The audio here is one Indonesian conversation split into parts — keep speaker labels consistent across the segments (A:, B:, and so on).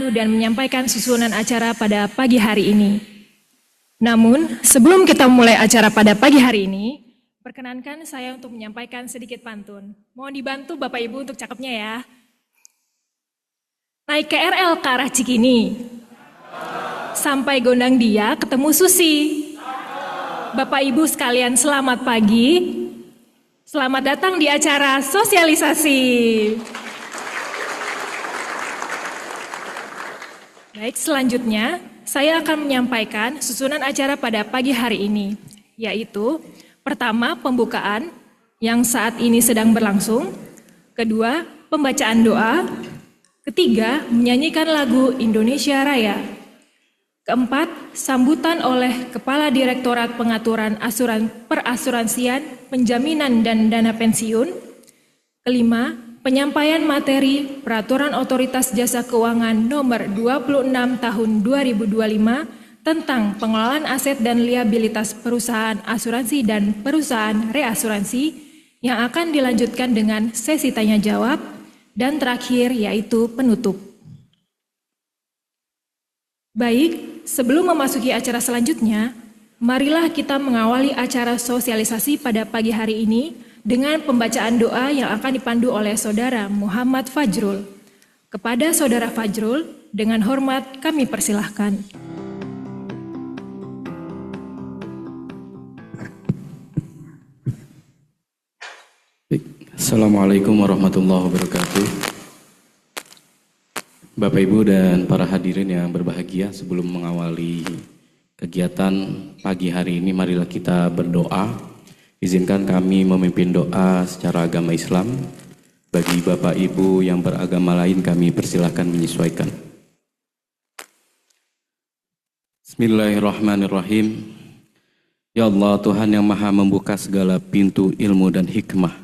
A: memandu dan menyampaikan susunan acara pada pagi hari ini. Namun, sebelum kita mulai acara pada pagi hari ini, perkenankan saya untuk menyampaikan sedikit pantun. Mohon dibantu Bapak Ibu untuk cakepnya ya. Naik KRL ke arah Cikini, sampai Gondang Dia ketemu Susi. Bapak Ibu sekalian selamat pagi. Selamat datang di acara sosialisasi. Baik, selanjutnya saya akan menyampaikan susunan acara pada pagi hari ini, yaitu pertama, pembukaan yang saat ini sedang berlangsung. Kedua, pembacaan doa. Ketiga, menyanyikan lagu Indonesia Raya. Keempat, sambutan oleh Kepala Direktorat Pengaturan Perasuransian, Penjaminan dan Dana Pensiun. Kelima, penyampaian materi Peraturan Otoritas Jasa Keuangan Nomor 26 Tahun 2025 tentang pengelolaan aset dan liabilitas perusahaan asuransi dan perusahaan reasuransi yang akan dilanjutkan dengan sesi tanya jawab, dan terakhir yaitu penutup. Baik, sebelum memasuki acara selanjutnya, marilah kita mengawali acara sosialisasi pada pagi hari ini dengan pembacaan doa yang akan dipandu oleh Saudara Muhammad Fajrul. Kepada Saudara Fajrul, dengan hormat kami persilahkan.
B: Assalamualaikum warahmatullahi wabarakatuh. Bapak Ibu dan para hadirin yang berbahagia, sebelum mengawali kegiatan pagi hari ini, marilah kita berdoa. Izinkan kami memimpin doa secara agama Islam. Bagi Bapak Ibu yang beragama lain, kami persilahkan menyesuaikan. Bismillahirrahmanirrahim. Ya Allah, Tuhan yang maha membuka segala pintu ilmu dan hikmah.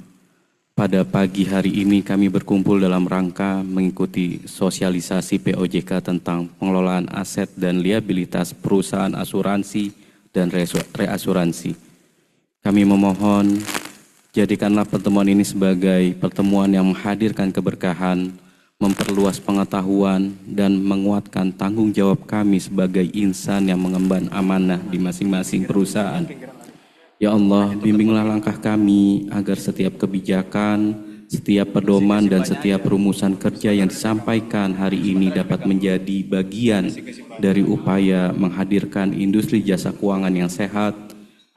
B: Pada pagi hari ini kami berkumpul dalam rangka mengikuti sosialisasi POJK tentang pengelolaan aset dan liabilitas perusahaan asuransi dan reasuransi. Kami memohon, jadikanlah pertemuan ini sebagai pertemuan yang menghadirkan keberkahan, memperluas pengetahuan, dan menguatkan tanggung jawab kami sebagai insan yang mengemban amanah di masing-masing perusahaan. Ya Allah, bimbinglah langkah kami agar setiap kebijakan, setiap pedoman, dan setiap rumusan kerja yang disampaikan hari ini dapat menjadi bagian dari upaya menghadirkan industri jasa keuangan yang sehat,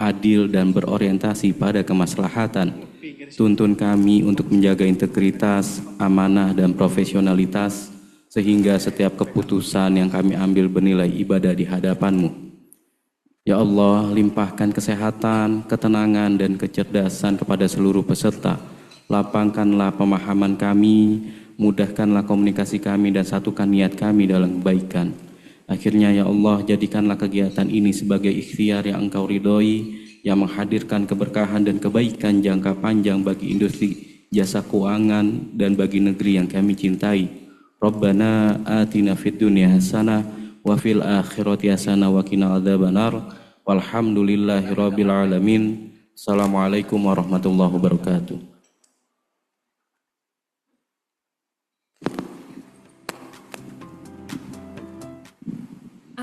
B: adil, dan berorientasi pada kemaslahatan. Tuntun kami untuk menjaga integritas, amanah, dan profesionalitas, sehingga setiap keputusan yang kami ambil bernilai ibadah di hadapan-Mu. Ya Allah, limpahkan kesehatan, ketenangan, dan kecerdasan kepada seluruh peserta. Lapangkanlah pemahaman kami, mudahkanlah komunikasi kami, dan satukan niat kami dalam kebaikan. Akhirnya ya Allah, jadikanlah kegiatan ini sebagai ikhtiar yang Engkau ridhoi, yang menghadirkan keberkahan dan kebaikan jangka panjang bagi industri jasa keuangan dan bagi negeri yang kami cintai. Rabbana atina fid dunya hasanah wa fil akhirati hasanah wa qina adzabannar. Walhamdulillahirabbil alamin. Assalamualaikum warahmatullahi wabarakatuh.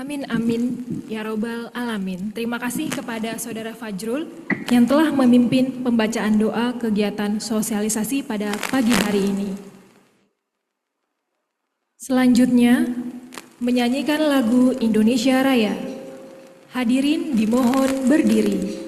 A: Amin amin ya robbal alamin. Terima kasih kepada Saudara Fajrul yang telah memimpin pembacaan doa kegiatan sosialisasi pada pagi hari ini. Selanjutnya, menyanyikan lagu Indonesia Raya. Hadirin dimohon berdiri.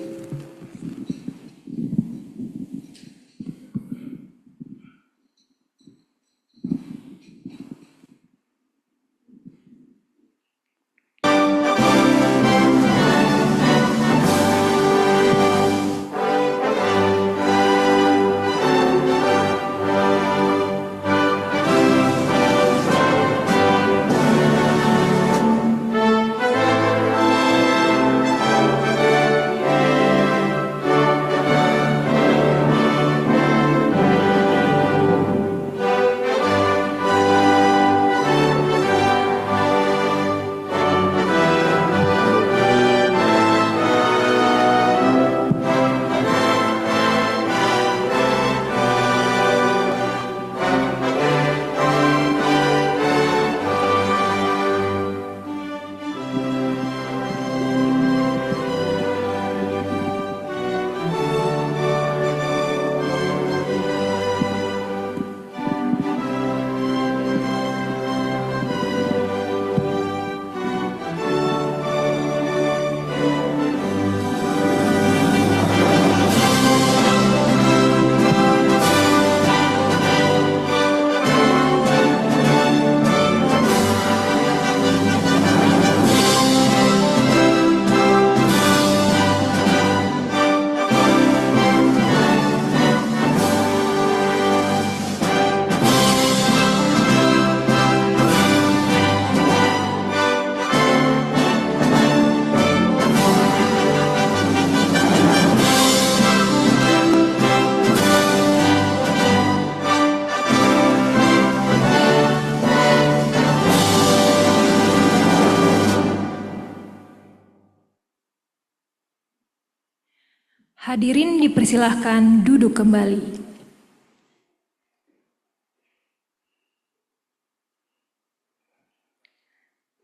A: Hadirin dipersilahkan duduk kembali.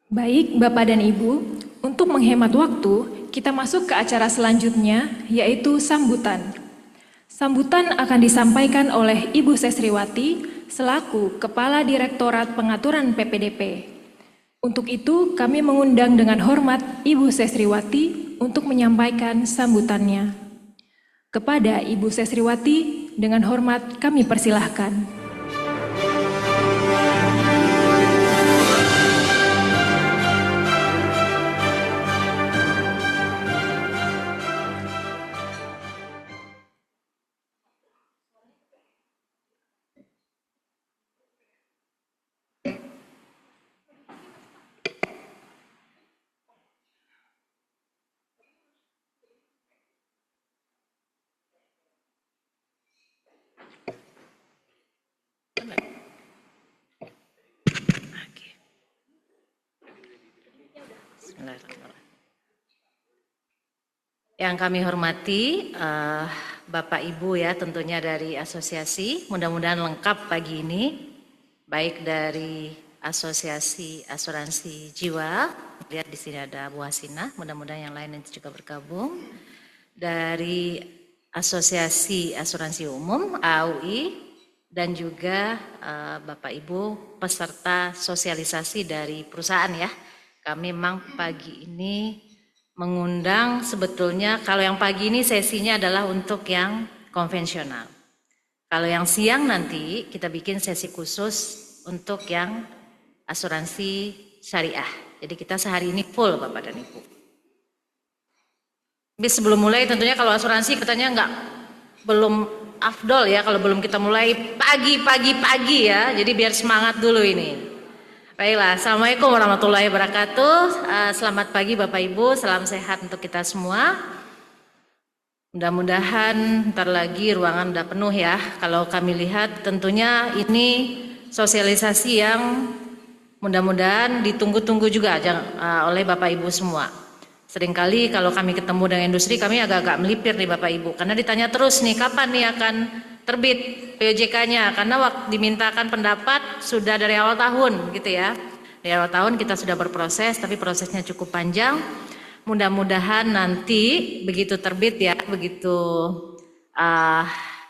A: Baik, Bapak dan Ibu, untuk menghemat waktu, kita masuk ke acara selanjutnya, yaitu sambutan. Sambutan akan disampaikan oleh Ibu Sesriwati selaku Kepala Direktorat Pengaturan PPDP. Untuk itu, kami mengundang dengan hormat Ibu Sesriwati untuk menyampaikan sambutannya. Kepada Ibu Sesriwati, dengan hormat kami persilahkan.
C: Yang kami hormati Bapak Ibu ya, tentunya dari asosiasi, mudah-mudahan lengkap pagi ini, baik dari Asosiasi Asuransi Jiwa, lihat di sini ada Bu Hasina, mudah-mudahan yang lain nanti juga bergabung, dari Asosiasi Asuransi Umum AUI, dan juga Bapak Ibu peserta sosialisasi dari perusahaan ya. Kami memang pagi ini mengundang, sebetulnya kalau yang pagi ini sesinya adalah untuk yang konvensional. Kalau yang siang nanti kita bikin sesi khusus untuk yang asuransi syariah. Jadi kita sehari ini full Bapak dan Ibu. Tapi sebelum mulai tentunya kalau asuransi katanya belum afdol ya kalau belum kita mulai pagi ya. Jadi biar semangat dulu ini. Baiklah, Assalamualaikum warahmatullahi wabarakatuh. Selamat pagi Bapak Ibu, salam sehat untuk kita semua. Mudah-mudahan ntar lagi ruangan udah penuh ya. Kalau kami lihat tentunya ini sosialisasi yang mudah-mudahan ditunggu-tunggu juga oleh Bapak Ibu semua. Seringkali kalau kami ketemu dengan industri kami agak-agak melipir nih Bapak Ibu. Karena ditanya terus nih kapan nih akan terbit POJK-nya, karena waktu dimintakan pendapat sudah dari awal tahun gitu ya. Dari awal tahun kita sudah berproses, tapi prosesnya cukup panjang. Mudah-mudahan nanti begitu terbit ya, begitu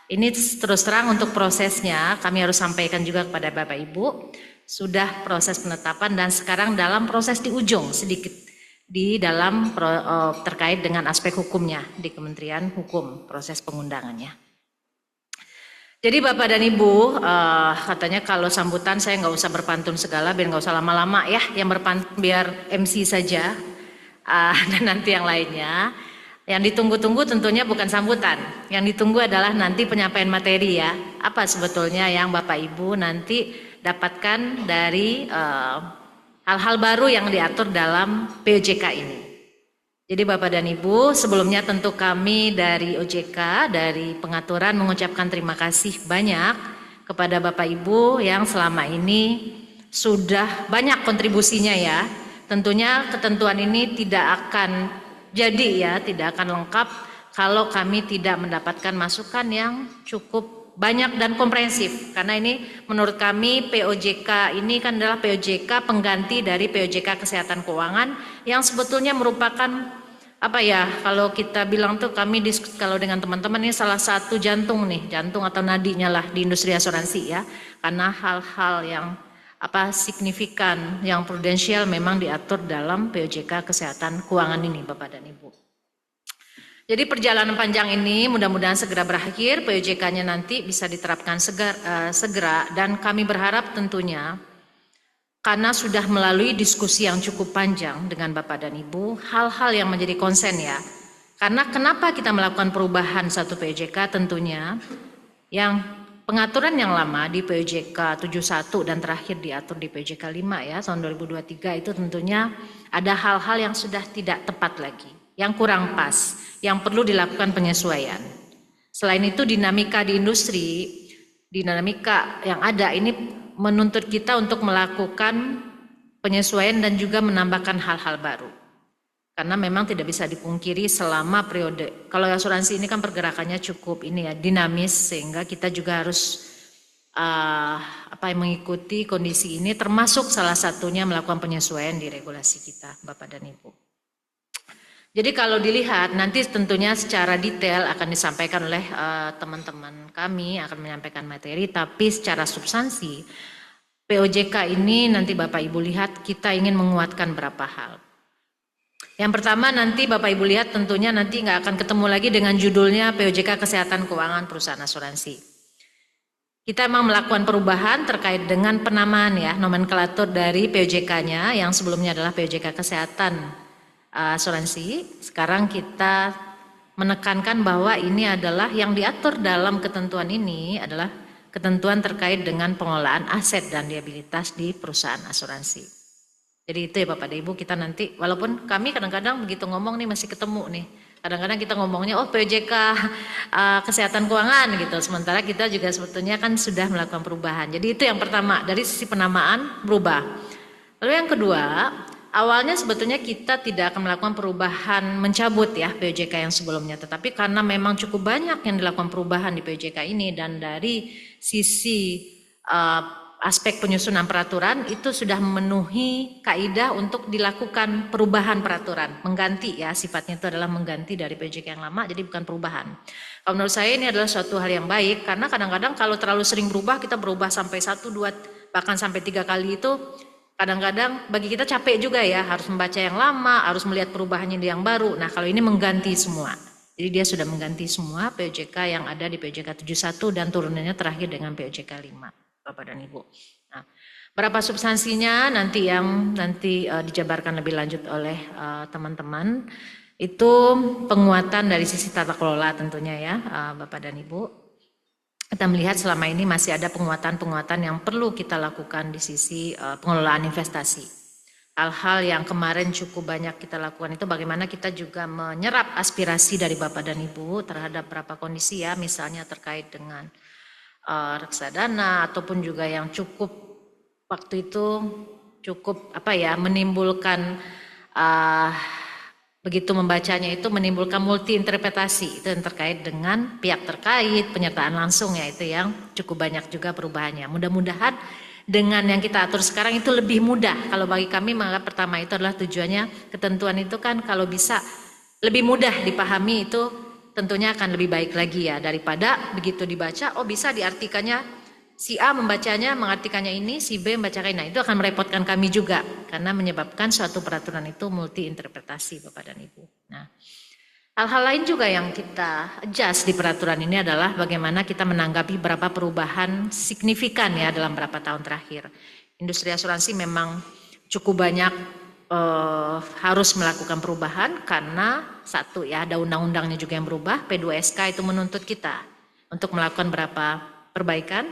C: ini terus terang untuk prosesnya kami harus sampaikan juga kepada Bapak Ibu. Sudah proses penetapan dan sekarang dalam proses di ujung sedikit di dalam terkait dengan aspek hukumnya di Kementerian Hukum, proses pengundangannya. Jadi Bapak dan Ibu, katanya kalau sambutan saya nggak usah berpantun segala, biar nggak usah lama-lama ya, yang berpantun biar MC saja, dan nanti yang lainnya. Yang ditunggu-tunggu tentunya bukan sambutan, yang ditunggu adalah nanti penyampaian materi ya, apa sebetulnya yang Bapak Ibu nanti dapatkan dari hal-hal baru yang diatur dalam POJK ini. Jadi Bapak dan Ibu, sebelumnya tentu kami dari OJK, dari pengaturan mengucapkan terima kasih banyak kepada Bapak Ibu yang selama ini sudah banyak kontribusinya ya. Tentunya ketentuan ini tidak akan jadi ya, tidak akan lengkap kalau kami tidak mendapatkan masukan yang cukup banyak dan komprehensif. Karena ini menurut kami POJK ini kan adalah POJK pengganti dari POJK Kesehatan Keuangan yang sebetulnya merupakan apa ya, kalau kita bilang tuh kami kalau dengan teman-teman ini salah satu jantung atau nadinya lah di industri asuransi ya, karena hal-hal yang signifikan, yang prudensial memang diatur dalam POJK Kesehatan Keuangan ini Bapak dan Ibu. Jadi perjalanan panjang ini mudah-mudahan segera berakhir, POJK-nya nanti bisa diterapkan segera dan kami berharap tentunya karena sudah melalui diskusi yang cukup panjang dengan Bapak dan Ibu, hal-hal yang menjadi konsen ya. Karena kenapa kita melakukan perubahan satu POJK tentunya, yang pengaturan yang lama di POJK 71 dan terakhir diatur di POJK 5 ya, tahun 2023 itu tentunya ada hal-hal yang sudah tidak tepat lagi, yang kurang pas, yang perlu dilakukan penyesuaian. Selain itu dinamika di industri, dinamika yang ada ini menuntut kita untuk melakukan penyesuaian dan juga menambahkan hal-hal baru. Karena memang tidak bisa dipungkiri selama periode, kalau asuransi ini kan pergerakannya cukup ini ya, dinamis, sehingga kita juga harus mengikuti kondisi ini, termasuk salah satunya melakukan penyesuaian di regulasi kita, Bapak dan Ibu. Jadi kalau dilihat nanti tentunya secara detail akan disampaikan oleh teman-teman kami, akan menyampaikan materi, tapi secara substansi POJK ini nanti Bapak Ibu lihat kita ingin menguatkan berapa hal. Yang pertama nanti Bapak Ibu lihat tentunya nanti nggak akan ketemu lagi dengan judulnya POJK Kesehatan Keuangan Perusahaan Asuransi. Kita memang melakukan perubahan terkait dengan penamaan ya, nomenklatur dari POJK-nya yang sebelumnya adalah POJK Kesehatan Asuransi. Sekarang kita menekankan bahwa ini adalah yang diatur dalam ketentuan ini adalah ketentuan terkait dengan pengelolaan aset dan liabilitas di perusahaan asuransi. Jadi itu ya Bapak dan Ibu, kita nanti, walaupun kami kadang-kadang begitu ngomong nih masih ketemu nih. Kadang-kadang kita ngomongnya, oh POJK kesehatan keuangan gitu. Sementara kita juga sebetulnya kan sudah melakukan perubahan. Jadi itu yang pertama, dari sisi penamaan berubah. Lalu yang kedua, awalnya sebetulnya kita tidak akan melakukan perubahan mencabut ya POJK yang sebelumnya. Tetapi karena memang cukup banyak yang dilakukan perubahan di POJK ini, dan dari sisi aspek penyusunan peraturan itu sudah memenuhi kaidah untuk dilakukan perubahan peraturan, mengganti ya, sifatnya itu adalah mengganti dari POJK yang lama, jadi bukan perubahan. Kalau menurut saya ini adalah suatu hal yang baik, karena kadang-kadang kalau terlalu sering berubah, kita berubah sampai 1, 2, bahkan sampai 3 kali itu kadang-kadang bagi kita capek juga ya, harus membaca yang lama, harus melihat perubahannya di yang baru. Nah kalau ini mengganti semua, jadi dia sudah mengganti semua POJK yang ada di POJK 71 dan turunannya terakhir dengan POJK 5. Bapak dan Ibu. Nah, berapa substansinya nanti yang dijabarkan lebih lanjut oleh teman-teman. Itu penguatan dari sisi tata kelola tentunya ya Bapak dan Ibu. Kita melihat selama ini masih ada penguatan-penguatan yang perlu kita lakukan di sisi pengelolaan investasi. Hal-hal yang kemarin cukup banyak kita lakukan itu bagaimana kita juga menyerap aspirasi dari Bapak dan Ibu terhadap beberapa kondisi ya, misalnya terkait dengan reksadana ataupun juga yang cukup waktu itu cukup menimbulkan begitu membacanya itu menimbulkan multi interpretasi, itu yang terkait dengan pihak terkait, penyertaan langsung ya, itu yang cukup banyak juga perubahannya. Mudah-mudahan dengan yang kita atur sekarang itu lebih mudah. Kalau bagi kami menganggap pertama itu adalah tujuannya ketentuan itu kan kalau bisa lebih mudah dipahami, itu tentunya akan lebih baik lagi ya, daripada begitu dibaca, oh bisa diartikannya, si A membacanya mengartikannya ini, si B membacakan ini. Nah, itu akan merepotkan kami juga, karena menyebabkan suatu peraturan itu multi interpretasi Bapak dan Ibu. Nah, hal-hal lain juga yang kita adjust di peraturan ini adalah bagaimana kita menanggapi berapa perubahan signifikan ya dalam beberapa tahun terakhir. Industri asuransi memang cukup banyak harus melakukan perubahan karena satu ya, ada undang-undangnya juga yang berubah, P2SK itu menuntut kita untuk melakukan beberapa perbaikan.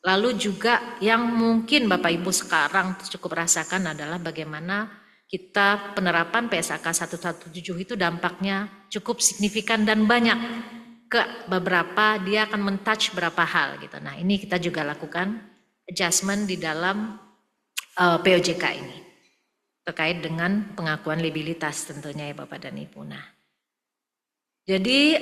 C: Lalu juga yang mungkin Bapak Ibu sekarang cukup rasakan adalah bagaimana kita penerapan PSAK 117 itu dampaknya cukup signifikan dan banyak ke beberapa, dia akan mentouch beberapa hal gitu. Nah ini kita juga lakukan adjustment di dalam POJK ini terkait dengan pengakuan liabilitas tentunya ya Bapak dan Ibu. Nah, jadi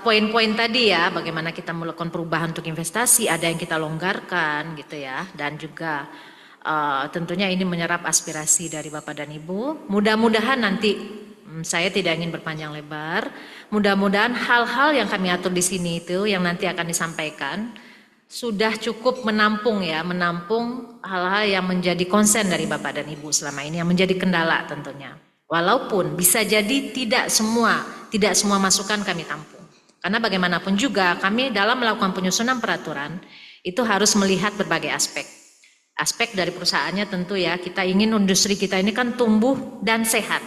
C: poin-poin tadi ya, bagaimana kita melakukan perubahan untuk investasi, ada yang kita longgarkan gitu ya, dan juga tentunya ini menyerap aspirasi dari Bapak dan Ibu. Mudah-mudahan nanti saya tidak ingin berpanjang lebar, mudah-mudahan hal-hal yang kami atur di sini itu yang nanti akan disampaikan sudah cukup menampung ya, menampung hal-hal yang menjadi konsen dari Bapak dan Ibu selama ini, yang menjadi kendala tentunya. Walaupun bisa jadi tidak semua masukan kami tampung. Karena bagaimanapun juga kami dalam melakukan penyusunan peraturan itu harus melihat berbagai aspek. Aspek dari perusahaannya tentu ya, kita ingin industri kita ini kan tumbuh dan sehat.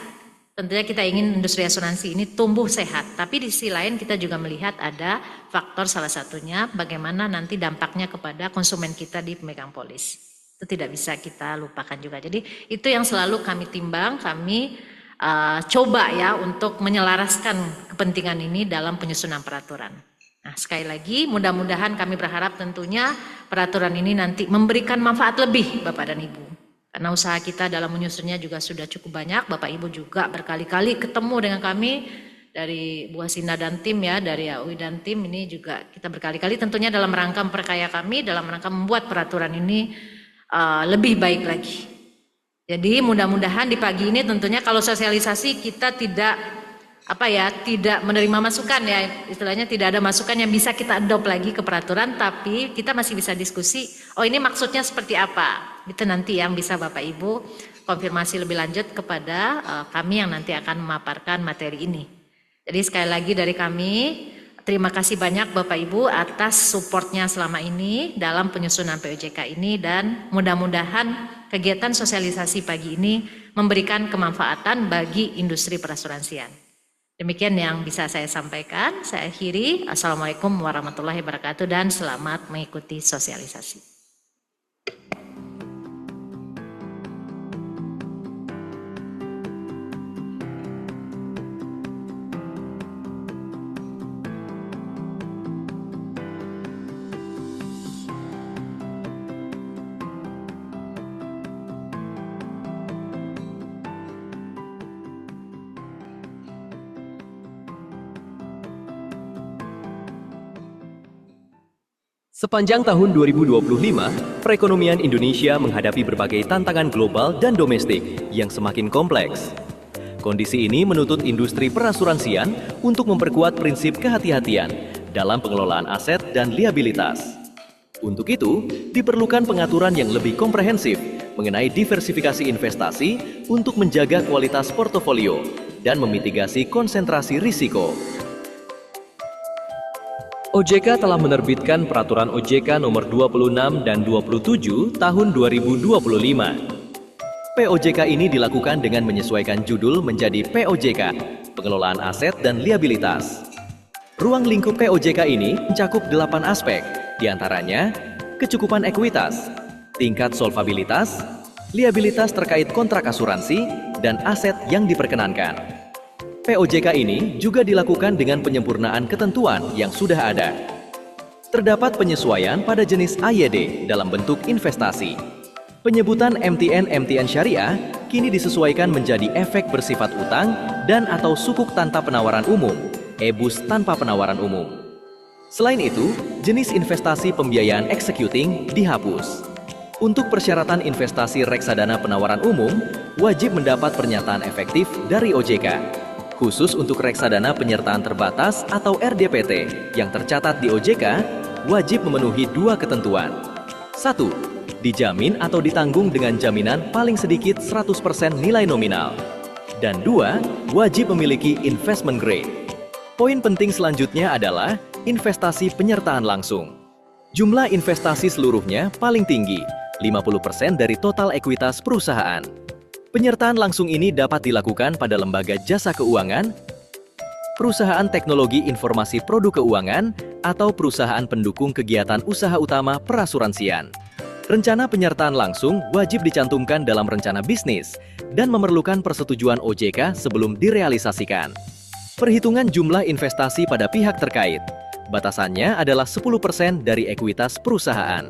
C: Tentunya kita ingin industri asuransi ini tumbuh sehat, tapi di sisi lain kita juga melihat ada faktor salah satunya bagaimana nanti dampaknya kepada konsumen kita di pemegang polis. Itu tidak bisa kita lupakan juga. Jadi itu yang selalu kami timbang, kami coba ya untuk menyelaraskan kepentingan ini dalam penyusunan peraturan. Nah sekali lagi mudah-mudahan kami berharap tentunya peraturan ini nanti memberikan manfaat lebih Bapak dan Ibu. Karena usaha kita dalam menyusunnya juga sudah cukup banyak. Bapak Ibu juga berkali-kali ketemu dengan kami dari Bu Hasina dan tim ya, dari AUI dan tim ini juga kita berkali-kali tentunya dalam rangka memperkaya kami, dalam rangka membuat peraturan ini lebih baik lagi. Jadi mudah-mudahan di pagi ini tentunya kalau sosialisasi kita tidak tidak menerima masukan ya, istilahnya tidak ada masukan yang bisa kita adopt lagi ke peraturan, tapi kita masih bisa diskusi, oh ini maksudnya seperti apa, itu nanti yang bisa Bapak Ibu konfirmasi lebih lanjut kepada kami yang nanti akan memaparkan materi ini. Jadi sekali lagi dari kami, terima kasih banyak Bapak Ibu atas supportnya selama ini dalam penyusunan POJK ini, dan mudah-mudahan kegiatan sosialisasi pagi ini memberikan kemanfaatan bagi industri perasuransian. Demikian yang bisa saya sampaikan. Saya akhiri. Assalamualaikum warahmatullahi wabarakatuh dan selamat mengikuti sosialisasi.
D: Sepanjang tahun 2025, perekonomian Indonesia menghadapi berbagai tantangan global dan domestik yang semakin kompleks. Kondisi ini menuntut industri perasuransian untuk memperkuat prinsip kehati-hatian dalam pengelolaan aset dan liabilitas. Untuk itu, diperlukan pengaturan yang lebih komprehensif mengenai diversifikasi investasi untuk menjaga kualitas portofolio dan memitigasi konsentrasi risiko. OJK telah menerbitkan Peraturan OJK Nomor 26 dan 27 Tahun 2025. POJK ini dilakukan dengan menyesuaikan judul menjadi POJK, Pengelolaan Aset dan Liabilitas. Ruang lingkup POJK ini mencakup 8 aspek, diantaranya kecukupan ekuitas, tingkat solvabilitas, liabilitas terkait kontrak asuransi, dan aset yang diperkenankan. POJK ini juga dilakukan dengan penyempurnaan ketentuan yang sudah ada. Terdapat penyesuaian pada jenis AYD dalam bentuk investasi. Penyebutan MTN Syariah kini disesuaikan menjadi efek bersifat utang dan atau sukuk tanpa penawaran umum, EBUS tanpa penawaran umum. Selain itu, jenis investasi pembiayaan executing dihapus. Untuk persyaratan investasi reksadana penawaran umum, wajib mendapat pernyataan efektif dari OJK. Khusus untuk reksadana penyertaan terbatas atau RDPT yang tercatat di OJK, wajib memenuhi 2 ketentuan. 1. Dijamin atau ditanggung dengan jaminan paling sedikit 100% nilai nominal. Dan 2. Wajib memiliki investment grade. Poin penting selanjutnya adalah investasi penyertaan langsung. Jumlah investasi seluruhnya paling tinggi, 50% dari total ekuitas perusahaan. Penyertaan langsung ini dapat dilakukan pada lembaga jasa keuangan, perusahaan teknologi informasi produk keuangan, atau perusahaan pendukung kegiatan usaha utama perasuransian. Rencana penyertaan langsung wajib dicantumkan dalam rencana bisnis dan memerlukan persetujuan OJK sebelum direalisasikan. Perhitungan jumlah investasi pada pihak terkait. Batasannya adalah 10% dari ekuitas perusahaan.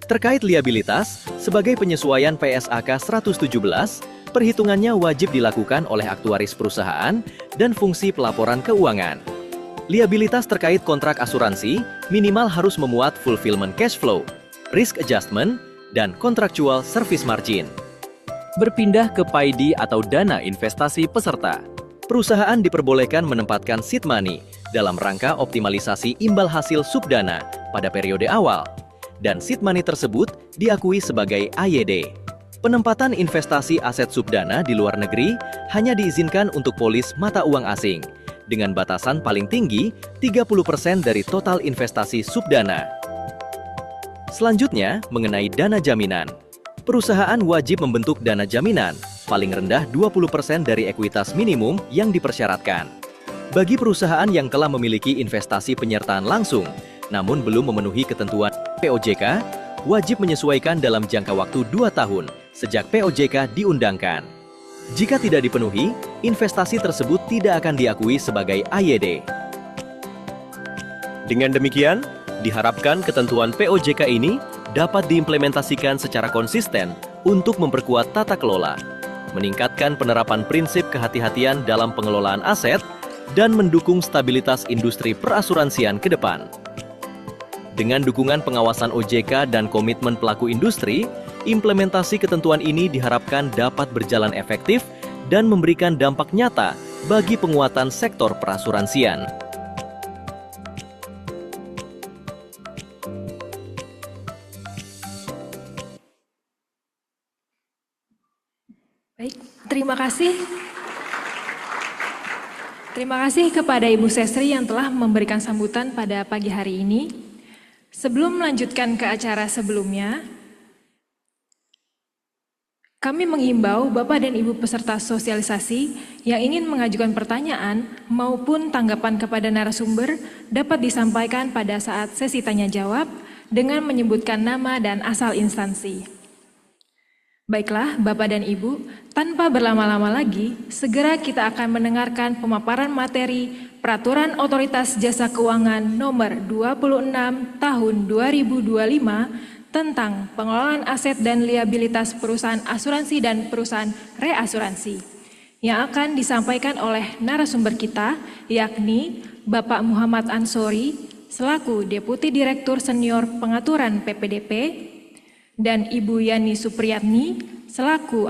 D: Terkait liabilitas, sebagai penyesuaian PSAK 117, perhitungannya wajib dilakukan oleh aktuaris perusahaan dan fungsi pelaporan keuangan. Liabilitas terkait kontrak asuransi minimal harus memuat fulfillment cash flow, risk adjustment, dan contractual service margin. Berpindah ke PAID atau dana investasi peserta. Perusahaan diperbolehkan menempatkan seed money dalam rangka optimalisasi imbal hasil subdana pada periode awal, dan seed money tersebut diakui sebagai AYD. Penempatan investasi aset subdana di luar negeri hanya diizinkan untuk polis mata uang asing, dengan batasan paling tinggi 30% dari total investasi subdana. Selanjutnya, mengenai dana jaminan. Perusahaan wajib membentuk dana jaminan, paling rendah 20% dari ekuitas minimum yang dipersyaratkan. Bagi perusahaan yang telah memiliki investasi penyertaan langsung, namun belum memenuhi ketentuan POJK, wajib menyesuaikan dalam jangka waktu 2 tahun sejak POJK diundangkan. Jika tidak dipenuhi, investasi tersebut tidak akan diakui sebagai AYD. Dengan demikian, diharapkan ketentuan POJK ini dapat diimplementasikan secara konsisten untuk memperkuat tata kelola, meningkatkan penerapan prinsip kehati-hatian dalam pengelolaan aset, dan mendukung stabilitas industri perasuransian ke depan. Dengan dukungan pengawasan OJK dan komitmen pelaku industri, implementasi ketentuan ini diharapkan dapat berjalan efektif dan memberikan dampak nyata bagi penguatan sektor perasuransian.
A: Baik, terima kasih. Terima kasih kepada Ibu Sestri yang telah memberikan sambutan pada pagi hari ini. Sebelum melanjutkan ke acara sebelumnya, kami mengimbau Bapak dan Ibu peserta sosialisasi yang ingin mengajukan pertanyaan maupun tanggapan kepada narasumber dapat disampaikan pada saat sesi tanya jawab dengan menyebutkan nama dan asal instansi. Baiklah, Bapak dan Ibu, tanpa berlama-lama lagi, segera kita akan mendengarkan pemaparan materi Peraturan Otoritas Jasa Keuangan Nomor 26 Tahun 2025 tentang pengelolaan aset dan liabilitas perusahaan asuransi dan perusahaan reasuransi yang akan disampaikan oleh narasumber kita, yakni Bapak Muhammad Ansori selaku Deputi Direktur Senior Pengaturan PPDP dan Ibu Yani Supriyatni selaku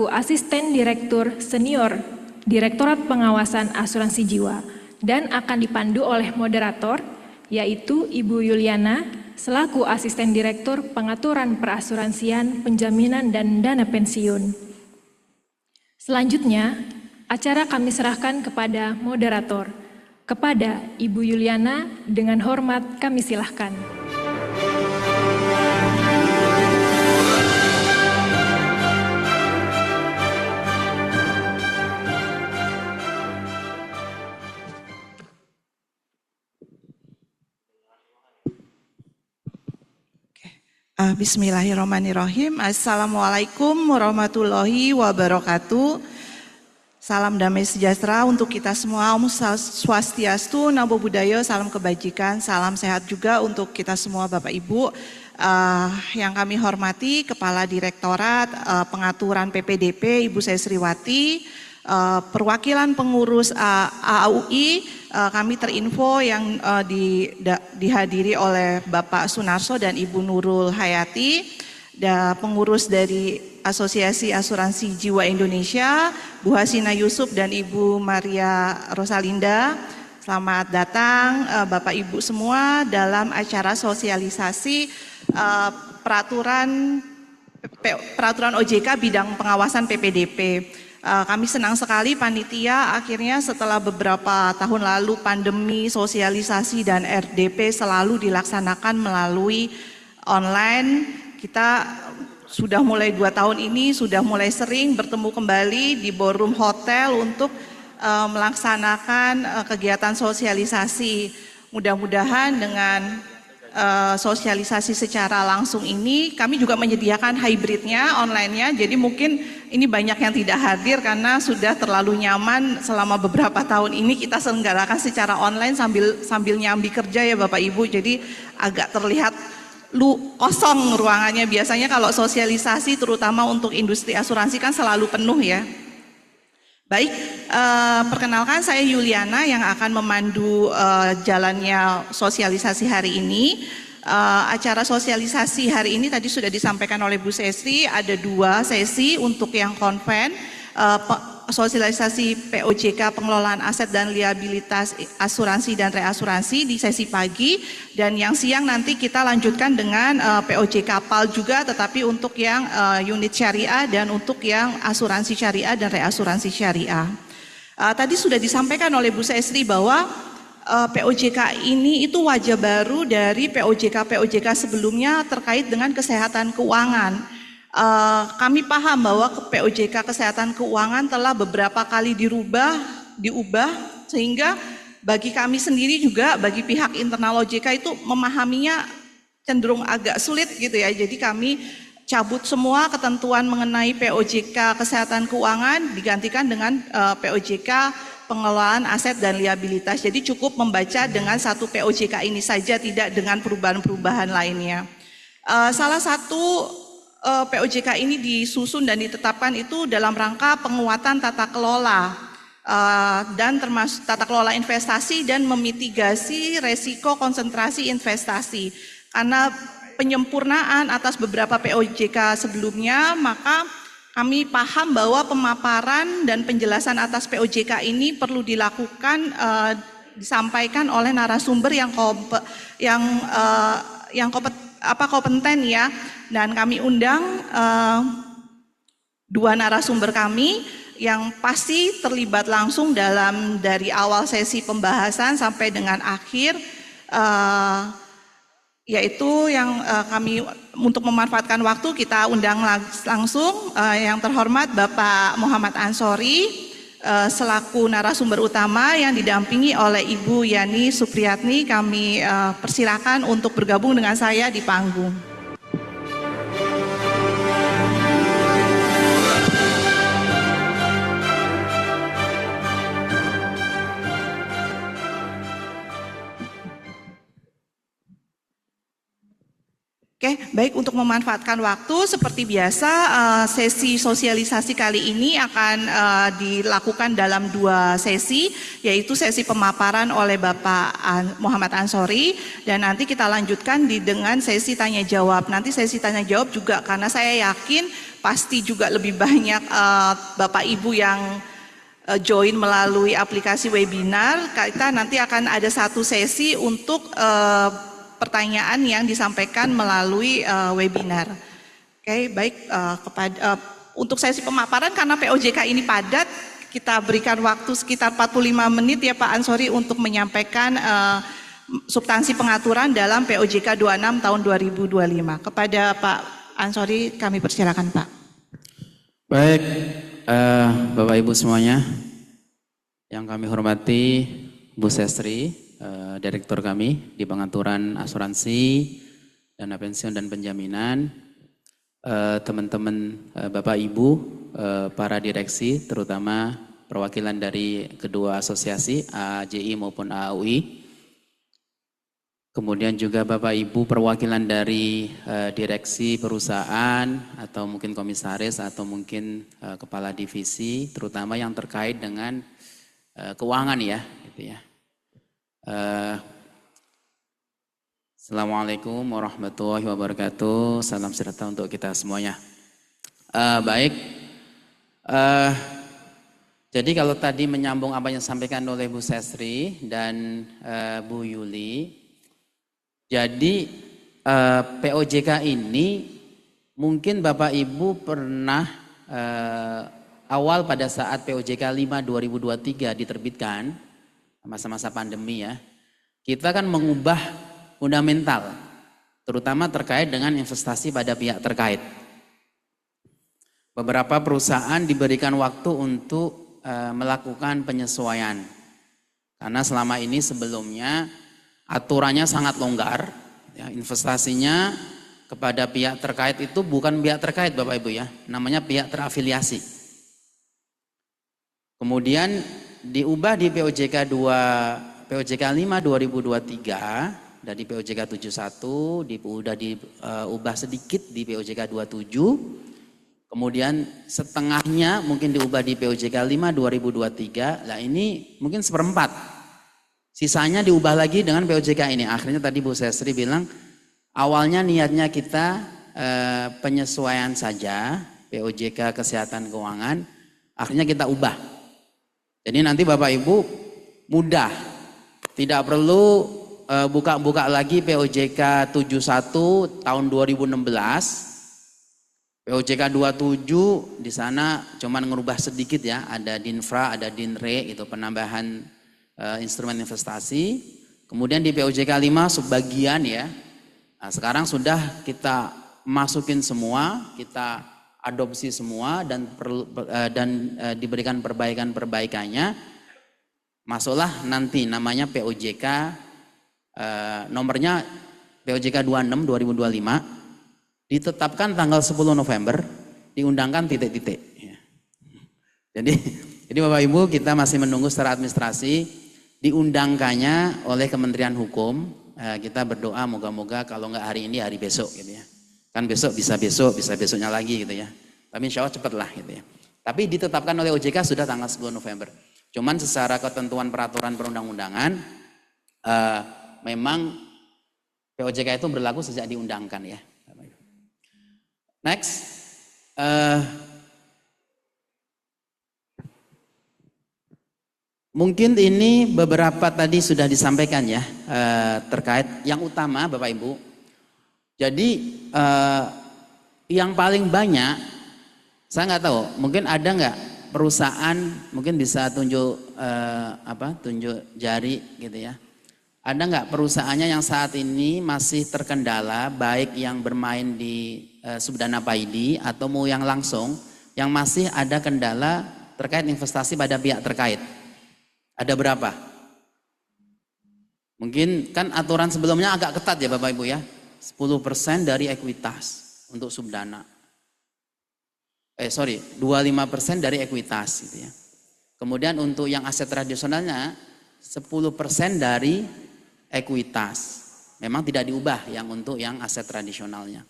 A: Asisten Direktur Senior Direktorat Pengawasan Asuransi Jiwa dan akan dipandu oleh moderator yaitu Ibu Yuliana selaku Asisten Direktur Pengaturan Perasuransian, Penjaminan dan Dana Pensiun. Selanjutnya, acara kami serahkan kepada moderator. Kepada Ibu Yuliana, dengan hormat kami silahkan.
E: Bismillahirrahmanirrahim. Assalamualaikum warahmatullahi wabarakatuh. Salam damai sejahtera untuk kita semua. Om Swastiastu, Namo Buddhaya, salam kebajikan, salam sehat juga untuk kita semua Bapak Ibu. Yang kami hormati Kepala Direktorat Pengaturan PPDP Ibu Sesriwati, perwakilan pengurus AAUI, kami terinfo yang dihadiri oleh Bapak Sunarso dan Ibu Nurul Hayati, pengurus dari Asosiasi Asuransi Jiwa Indonesia, Bu Hasina Yusuf dan Ibu Maria Rosalinda. Selamat datang Bapak Ibu semua dalam acara sosialisasi peraturan OJK bidang pengawasan PPDP. Kami senang sekali panitia akhirnya setelah beberapa tahun lalu pandemi, sosialisasi dan RDP selalu dilaksanakan melalui online. Kita sudah mulai 2 tahun ini sudah mulai sering bertemu kembali di ballroom hotel untuk melaksanakan kegiatan sosialisasi. Mudah-mudahan dengan sosialisasi secara langsung ini kami juga menyediakan hybridnya, online-nya. Jadi mungkin ini banyak yang tidak hadir karena sudah terlalu nyaman selama beberapa tahun ini kita selenggarakan secara online sambil nyambi kerja ya Bapak Ibu. Jadi agak terlihat kosong ruangannya. Biasanya kalau sosialisasi terutama untuk industri asuransi kan selalu penuh ya. Baik, perkenalkan saya Yuliana yang akan memandu jalannya sosialisasi hari ini. Acara sosialisasi hari ini tadi sudah disampaikan oleh Bu Sestri, ada 2 sesi untuk yang konven, sosialisasi POJK pengelolaan aset dan liabilitas asuransi dan reasuransi di sesi pagi, dan yang siang nanti kita lanjutkan dengan POJK PAL juga, tetapi untuk yang unit syariah dan untuk yang asuransi syariah dan reasuransi syariah. Tadi sudah disampaikan oleh Bu Sestri bahwa POJK ini itu wajah baru dari POJK sebelumnya terkait dengan kesehatan keuangan. Kami paham bahwa POJK kesehatan keuangan telah beberapa kali diubah sehingga bagi kami sendiri juga, bagi pihak internal OJK itu memahaminya cenderung agak sulit gitu ya. Jadi kami cabut semua ketentuan mengenai POJK kesehatan keuangan digantikan dengan POJK pengelolaan aset dan liabilitas. Jadi cukup membaca dengan satu POJK ini saja, tidak dengan perubahan-perubahan lainnya. Salah satu POJK ini disusun dan ditetapkan itu dalam rangka penguatan tata kelola dan termasuk tata kelola investasi dan memitigasi resiko konsentrasi investasi. Karena penyempurnaan atas beberapa POJK sebelumnya, maka kami paham bahwa pemaparan dan penjelasan atas POJK ini perlu dilakukan disampaikan oleh narasumber yang kompeten ya, dan kami undang dua narasumber kami yang pasti terlibat langsung dari awal sesi pembahasan sampai dengan akhir, yaitu yang kami untuk memanfaatkan waktu kita undang langsung yang terhormat Bapak Muhammad Ansori selaku narasumber utama yang didampingi oleh Ibu Yani Supriyatni. Kami persilakan untuk bergabung dengan saya di panggung. Oke, baik, untuk memanfaatkan waktu seperti biasa sesi sosialisasi kali ini akan dilakukan dalam dua sesi, yaitu sesi pemaparan oleh Bapak Muhammad Ansori dan nanti kita lanjutkan dengan sesi tanya jawab. Nanti sesi tanya jawab juga karena saya yakin pasti juga lebih banyak Bapak Ibu yang join melalui aplikasi webinar. Kita nanti akan ada satu sesi untuk pertanyaan yang disampaikan melalui webinar. Oke, baik, untuk sesi pemaparan karena POJK ini padat, kita berikan waktu sekitar 45 menit ya Pak Ansori untuk menyampaikan substansi pengaturan dalam POJK 26 tahun 2025. Kepada Pak Ansori kami persilakan Pak.
F: Baik, Bapak Ibu semuanya, yang kami hormati Bu Sestri, Direktur kami di Pengaturan Asuransi, Dana Pensiun dan Penjaminan, teman-teman Bapak Ibu, para direksi, terutama perwakilan dari kedua asosiasi AJI maupun AUI, kemudian juga Bapak Ibu perwakilan dari direksi perusahaan atau mungkin komisaris atau mungkin kepala divisi, terutama yang terkait dengan keuangan ya, gitu ya. Assalamualaikum warahmatullahi wabarakatuh. Salam sejahtera untuk kita semuanya. Baik, jadi kalau tadi menyambung apa yang disampaikan oleh Bu Sestri dan Bu Yuli, jadi POJK ini mungkin Bapak Ibu pernah awal pada saat POJK 5 2023 diterbitkan, masa-masa pandemi ya, kita kan mengubah fundamental, terutama terkait dengan investasi pada pihak terkait. Beberapa perusahaan diberikan waktu untuk melakukan penyesuaian, karena selama ini sebelumnya aturannya sangat longgar, ya, investasinya kepada pihak terkait itu bukan pihak terkait Bapak Ibu ya, namanya pihak terafiliasi. Kemudian diubah di POJK 5 2023 dari POJK 71 sudah diubah sedikit di POJK 27, kemudian setengahnya mungkin diubah di POJK 5 2023. Lah ini mungkin seperempat, sisanya diubah lagi dengan POJK ini. Akhirnya tadi Bu Sestri bilang awalnya niatnya kita penyesuaian saja POJK kesehatan keuangan, akhirnya kita ubah. Jadi nanti Bapak Ibu mudah, tidak perlu buka-buka lagi POJK 71 tahun 2016, POJK 27 di sana cuman ngerubah sedikit ya, ada Dinfra, ada Dinre, itu penambahan instrumen investasi. Kemudian di POJK 5 sebagian ya. Nah, sekarang sudah kita masukin semua, kita adopsi semua dan diberikan perbaikan-perbaikannya. Masuklah nanti namanya POJK nomornya POJK 26 2025, ditetapkan tanggal 10 November, diundangkan titik-titik. Jadi Bapak Ibu, kita masih menunggu secara administrasi diundangkannya oleh Kementerian Hukum. Kita berdoa moga-moga kalau nggak hari ini hari besok gitu ya. Kan besok, bisa besoknya lagi gitu ya. Tapi insya Allah cepat lah gitu ya. Tapi ditetapkan oleh OJK sudah tanggal 10 November. Cuman secara ketentuan peraturan perundang-undangan, memang POJK itu berlaku sejak diundangkan ya. Next. Mungkin ini beberapa tadi sudah disampaikan ya, terkait yang utama Bapak Ibu. Jadi yang paling banyak, saya nggak tahu, mungkin ada nggak perusahaan, mungkin bisa tunjuk tunjuk jari gitu ya. Ada nggak perusahaannya yang saat ini masih terkendala, baik yang bermain di Subdana Paidi atau mau yang langsung, yang masih ada kendala terkait investasi pada pihak terkait? Ada berapa? Mungkin kan aturan sebelumnya agak ketat ya Bapak Ibu ya. 10% dari ekuitas untuk Subdana. 25% dari ekuitas gitu ya. Kemudian untuk yang aset tradisionalnya 10% dari ekuitas. Memang tidak diubah yang untuk yang aset tradisionalnya.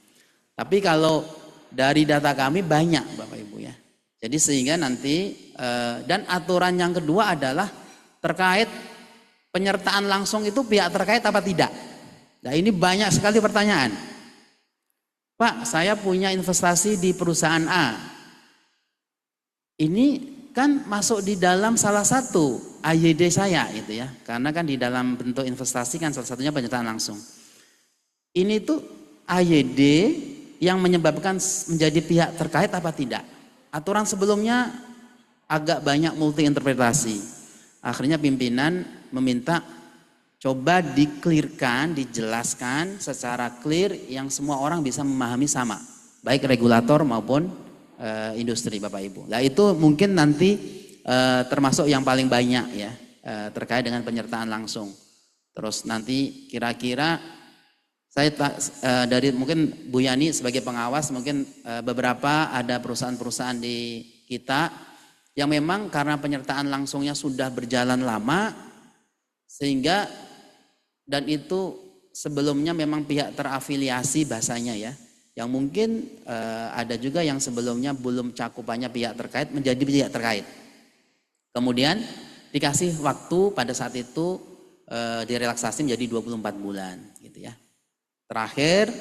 F: Tapi kalau dari data kami banyak Bapak Ibu ya. Jadi sehingga nanti dan aturan yang kedua adalah terkait penyertaan langsung itu pihak terkait apa tidak? Nah ini banyak sekali pertanyaan. Pak, saya punya investasi di perusahaan A. Ini kan masuk di dalam salah satu AYD saya gitu ya. Karena kan di dalam bentuk investasi kan salah satunya penyertaan langsung. Ini tuh AYD yang menyebabkan menjadi pihak terkait apa tidak? Aturan sebelumnya agak banyak multi interpretasi. Akhirnya pimpinan meminta coba diklirkan, dijelaskan secara clear yang semua orang bisa memahami sama. Baik regulator maupun industri Bapak Ibu. Nah itu mungkin nanti termasuk yang paling banyak ya terkait dengan penyertaan langsung. Terus nanti kira-kira saya dari mungkin Bu Yani sebagai pengawas mungkin beberapa ada perusahaan-perusahaan di kita yang memang karena penyertaan langsungnya sudah berjalan lama sehingga dan itu sebelumnya memang pihak terafiliasi bahasanya ya, yang mungkin ada juga yang sebelumnya belum cakupannya pihak terkait menjadi pihak terkait. Kemudian dikasih waktu pada saat itu direlaksasi menjadi 24 bulan gitu ya. Terakhir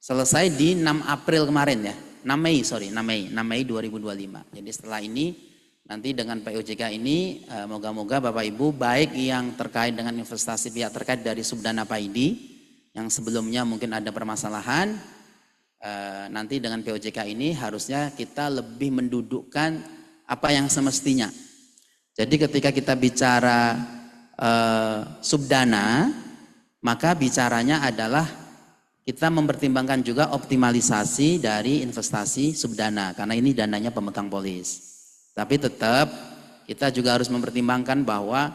F: selesai di 6 April kemarin ya. 6 Mei 2025. Jadi setelah ini nanti dengan POJK ini moga-moga Bapak Ibu baik yang terkait dengan investasi pihak terkait dari Subdana Paidi yang sebelumnya mungkin ada permasalahan, nanti dengan POJK ini harusnya kita lebih mendudukkan apa yang semestinya. Jadi ketika kita bicara Subdana, maka bicaranya adalah kita mempertimbangkan juga optimalisasi dari investasi Subdana karena ini dananya pemegang polis. Tapi tetap kita juga harus mempertimbangkan bahwa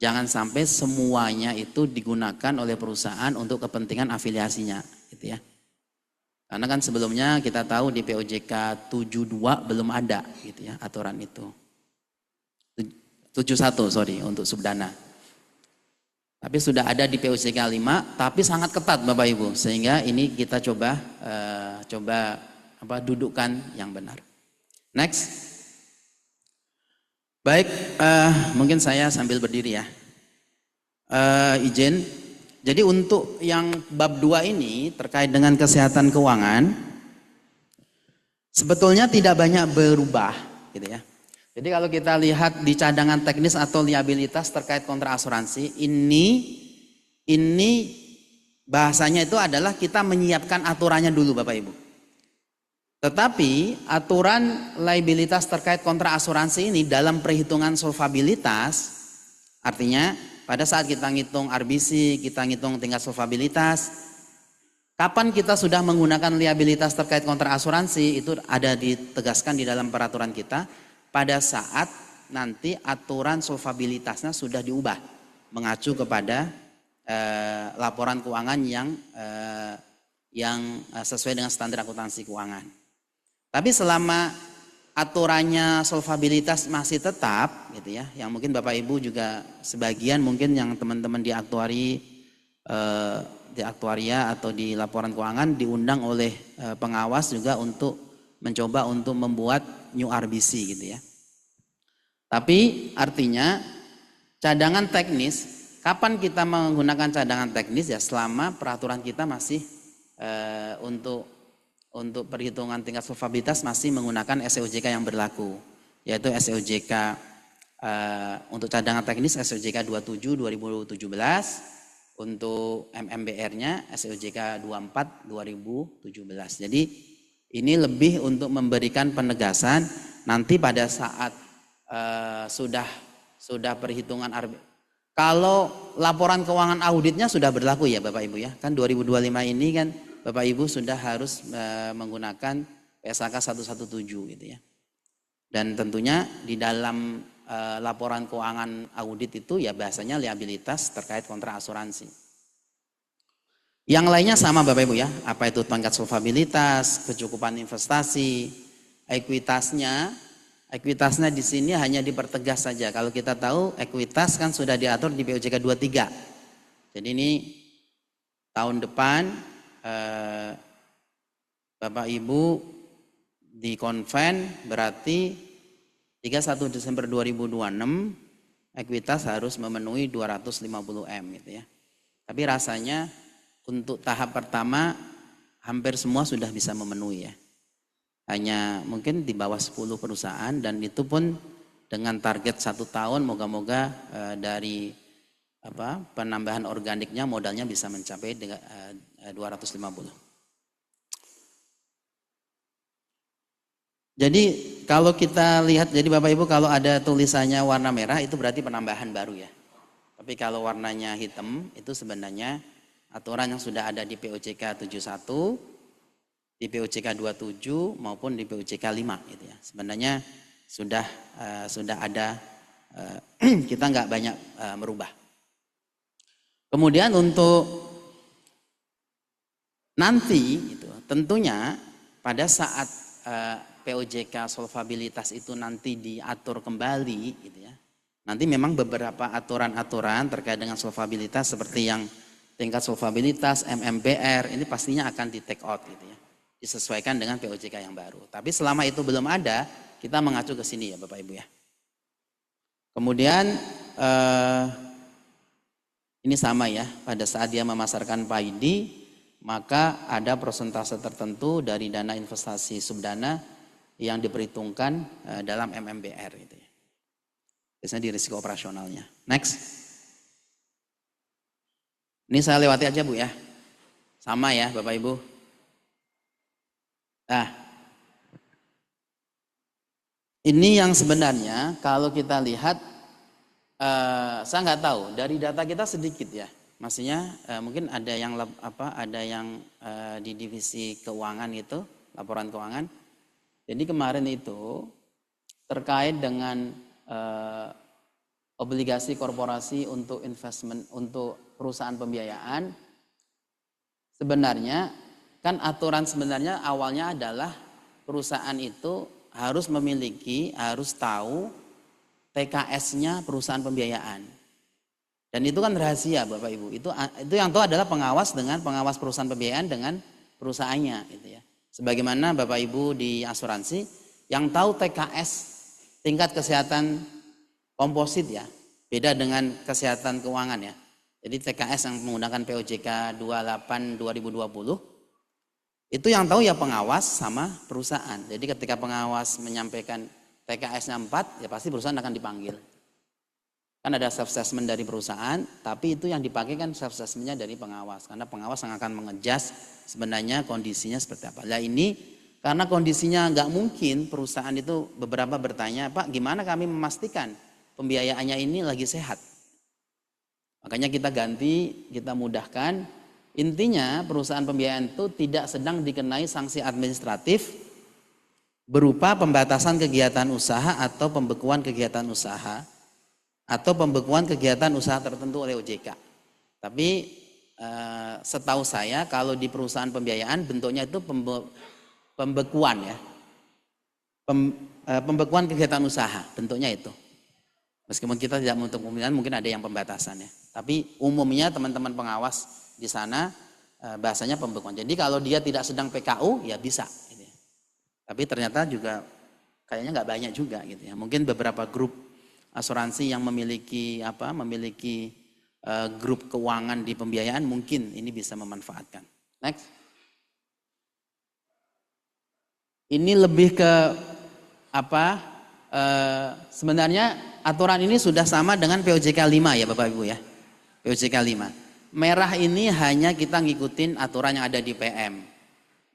F: jangan sampai semuanya itu digunakan oleh perusahaan untuk kepentingan afiliasinya, gitu ya. Karena kan sebelumnya kita tahu di POJK 72 belum ada gitu ya aturan itu. 71 untuk Subdana. Tapi sudah ada di POJK 5, tapi sangat ketat Bapak Ibu, sehingga ini kita coba dudukkan yang benar. Next, baik, mungkin saya sambil berdiri ya, izin. Jadi untuk yang bab 2 ini terkait dengan kesehatan keuangan, sebetulnya tidak banyak berubah, gitu ya. Jadi kalau kita lihat di cadangan teknis atau liabilitas terkait kontra asuransi, ini bahasanya itu adalah kita menyiapkan aturannya dulu Bapak Ibu. Tetapi aturan liabilitas terkait kontra asuransi ini dalam perhitungan solvabilitas, artinya pada saat kita ngitung RBC, kita ngitung tingkat solvabilitas, kapan kita sudah menggunakan liabilitas terkait kontra asuransi itu ada ditegaskan di dalam peraturan kita. Pada saat nanti aturan solvabilitasnya sudah diubah mengacu kepada laporan keuangan yang sesuai dengan standar akuntansi keuangan. Tapi selama aturannya solvabilitas masih tetap gitu ya, yang mungkin Bapak Ibu juga sebagian mungkin yang teman-teman di aktuari di aktuaria atau di laporan keuangan diundang oleh pengawas juga untuk mencoba untuk membuat new RBC gitu ya. Tapi artinya cadangan teknis, kapan kita menggunakan cadangan teknis ya selama peraturan kita masih untuk perhitungan tingkat solvabilitas masih menggunakan SEOJK yang berlaku, yaitu SEOJK untuk cadangan teknis SEOJK 27 2017, untuk MMBR-nya SEOJK 24 2017. Jadi ini lebih untuk memberikan penegasan nanti pada saat sudah perhitungan kalau laporan keuangan auditnya sudah berlaku ya Bapak Ibu ya. Kan 2025 ini kan Bapak Ibu sudah harus menggunakan PSAK 117 gitu ya. Dan tentunya di dalam laporan keuangan audit itu ya bahasanya liabilitas terkait kontrak asuransi. Yang lainnya sama Bapak Ibu ya, apa itu tingkat solvabilitas, kecukupan investasi, ekuitasnya di sini hanya dipertegas saja. Kalau kita tahu ekuitas kan sudah diatur di POJK 23. Jadi ini tahun depan Bapak Ibu di konven berarti 31 Desember 2026 ekuitas harus memenuhi 250 M gitu ya. Tapi rasanya untuk tahap pertama hampir semua sudah bisa memenuhi ya. Hanya mungkin di bawah 10 perusahaan dan itu pun dengan target 1 tahun moga-moga dari penambahan organiknya modalnya bisa mencapai 250. Jadi kalau kita lihat, jadi Bapak Ibu kalau ada tulisannya warna merah itu berarti penambahan baru ya. Tapi kalau warnanya hitam itu sebenarnya aturan yang sudah ada di POJK 71, di POJK 27 maupun di POJK 5 gitu ya. Sebenarnya sudah ada, kita nggak banyak merubah. Kemudian untuk nanti itu tentunya pada saat POJK solvabilitas itu nanti diatur kembali gitu ya. Nanti memang beberapa aturan-aturan terkait dengan solvabilitas seperti yang tingkat solvabilitas, MMBR ini pastinya akan di take out gitu ya. Disesuaikan dengan POJK yang baru. Tapi selama itu belum ada, kita mengacu ke sini ya Bapak Ibu ya. Kemudian ini sama ya, pada saat dia memasarkan PAID maka ada persentase tertentu dari dana investasi subdana yang diperhitungkan dalam MMBR gitu ya. Biasanya di risiko operasionalnya. Next. Ini saya lewati aja Bu ya. Sama ya Bapak Ibu. Nah. Ini yang sebenarnya kalau kita lihat saya nggak tahu dari data kita sedikit ya. Maksudnya mungkin ada yang di divisi keuangan itu, laporan keuangan. Jadi kemarin itu terkait dengan obligasi korporasi untuk investment untuk perusahaan pembiayaan, sebenarnya kan aturan sebenarnya awalnya adalah perusahaan itu harus tahu TKS-nya perusahaan pembiayaan. Dan itu kan rahasia Bapak Ibu. Itu yang tahu adalah pengawas perusahaan pembiayaan dengan perusahaannya gitu ya. Sebagaimana Bapak Ibu di asuransi yang tahu TKS tingkat kesehatan komposit ya. Beda dengan kesehatan keuangan ya. Jadi TKS yang menggunakan POJK 28 2020 itu yang tahu ya pengawas sama perusahaan. Jadi ketika pengawas menyampaikan TKS-nya 4 ya pasti perusahaan akan dipanggil. Kan ada self assessment dari perusahaan, tapi itu yang dipakai kan self assessment-nya dari pengawas. Karena pengawas yang akan mengejas sebenarnya kondisinya seperti apa. Nah ini karena kondisinya nggak mungkin perusahaan itu beberapa bertanya, Pak gimana kami memastikan pembiayaannya ini lagi sehat. Makanya kita ganti, kita mudahkan. Intinya perusahaan pembiayaan itu tidak sedang dikenai sanksi administratif berupa pembatasan kegiatan usaha atau pembekuan kegiatan usaha atau pembekuan kegiatan usaha tertentu oleh OJK. Tapi setahu saya kalau di perusahaan pembiayaan bentuknya itu pembekuan ya. Pembekuan kegiatan usaha bentuknya itu. Meskipun kita tidak menutup kemungkinan mungkin ada yang pembatasan ya. Tapi umumnya teman-teman pengawas di sana bahasanya pembekuan. Jadi kalau dia tidak sedang PKU ya bisa. Gitu ya. Tapi ternyata juga kayaknya nggak banyak juga gitu ya. Mungkin beberapa grup asuransi yang memiliki grup keuangan di pembiayaan mungkin ini bisa memanfaatkan. Next. Ini lebih ke sebenarnya aturan ini sudah sama dengan POJK 5 ya Bapak Ibu ya. POJK 5. Merah ini hanya kita ngikutin aturan yang ada di PM.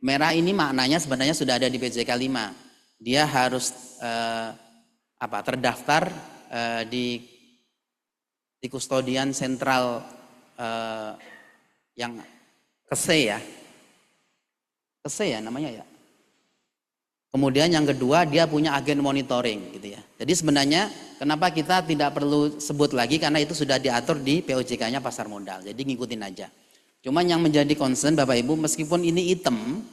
F: Merah ini maknanya sebenarnya sudah ada di POJK 5. Dia harus terdaftar di kustodian sentral yang KSE ya namanya ya. Kemudian yang kedua dia punya agen monitoring gitu ya. Jadi sebenarnya kenapa kita tidak perlu sebut lagi karena itu sudah diatur di POJK-nya pasar modal. Jadi ngikutin aja. Cuman yang menjadi concern Bapak Ibu meskipun ini item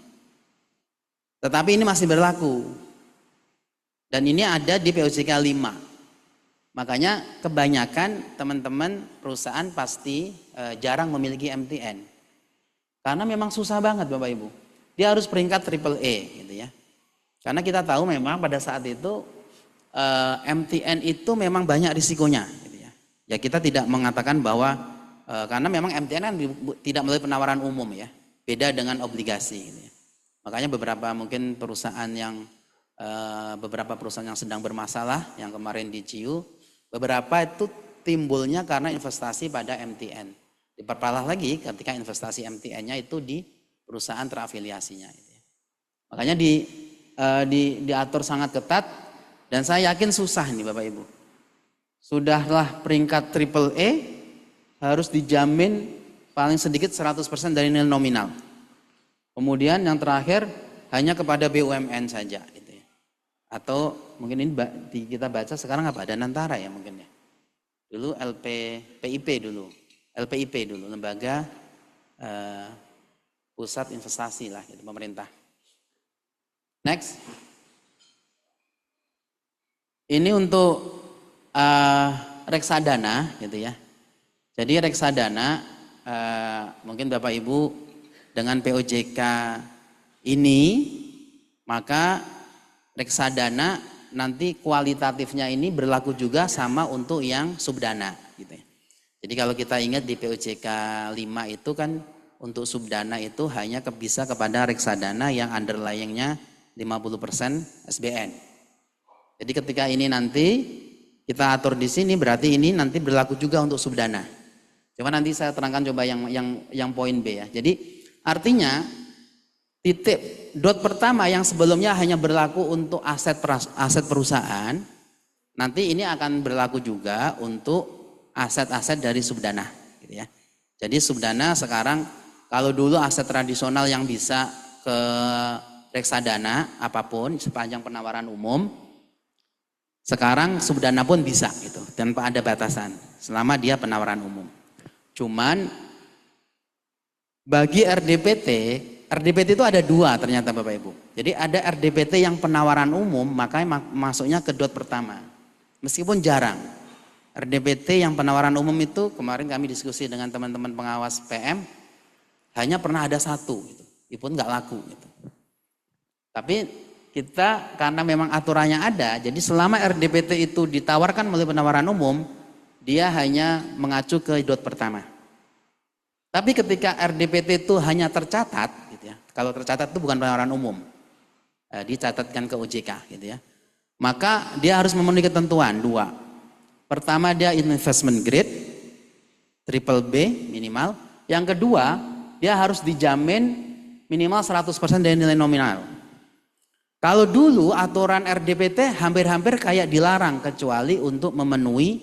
F: tetapi ini masih berlaku. Dan ini ada di POJK 5. Makanya kebanyakan teman-teman perusahaan pasti jarang memiliki MTN. Karena memang susah banget Bapak Ibu. Dia harus peringkat AAA gitu ya. Karena kita tahu memang pada saat itu MTN itu memang banyak risikonya. Gitu ya. Ya kita tidak mengatakan bahwa karena memang MTN kan tidak melalui penawaran umum ya. Beda dengan obligasi. Gitu ya. Makanya beberapa mungkin perusahaan yang sedang bermasalah yang kemarin di CIU, beberapa itu timbulnya karena investasi pada MTN. Diperparah lagi ketika investasi MTN-nya itu di perusahaan terafiliasinya. Gitu ya. Makanya diatur sangat ketat dan saya yakin susah nih Bapak Ibu. Sudahlah peringkat AAA harus dijamin paling sedikit 100% dari nilai nominal. Kemudian yang terakhir hanya kepada BUMN saja gitu ya. Atau mungkin ini kita baca sekarang apa? Danantara ya mungkin ya. Dulu LPIP dulu, lembaga pusat investasi lah gitu pemerintah. Next. Ini untuk reksadana gitu ya. Jadi reksadana mungkin Bapak Ibu dengan POJK ini maka reksadana nanti kualitatifnya ini berlaku juga sama untuk yang subdana gitu ya. Jadi kalau kita ingat di POJK 5 itu kan untuk subdana itu hanya bisa kepada reksadana yang underlyingnya 50% SBN. Jadi ketika ini nanti kita atur di sini berarti ini nanti berlaku juga untuk subdana. Coba nanti saya terangkan coba yang poin B ya. Jadi artinya dot pertama yang sebelumnya hanya berlaku untuk aset perusahaan, nanti ini akan berlaku juga untuk aset-aset dari subdana gitu ya. Jadi subdana sekarang kalau dulu aset tradisional yang bisa ke reksadana apapun sepanjang penawaran umum, sekarang subdana pun bisa gitu tanpa ada batasan selama dia penawaran umum. Cuman bagi RDPT itu ada dua ternyata Bapak Ibu. Jadi ada RDPT yang penawaran umum makanya masuknya ke dot pertama. Meskipun jarang. RDPT yang penawaran umum itu kemarin kami diskusi dengan teman-teman pengawas PM hanya pernah ada satu gitu. Itu pun nggak laku gitu. Tapi kita karena memang aturannya ada, jadi selama RDPT itu ditawarkan melalui penawaran umum, dia hanya mengacu ke dot pertama. Tapi ketika RDPT itu hanya tercatat, gitu ya, kalau tercatat itu bukan penawaran umum, dicatatkan ke OJK, gitu ya, maka dia harus memenuhi ketentuan dua. Pertama dia investment grade, triple B minimal. Yang kedua dia harus dijamin minimal 100% dari nilai nominal. Kalau dulu aturan RDPT hampir-hampir kayak dilarang kecuali untuk memenuhi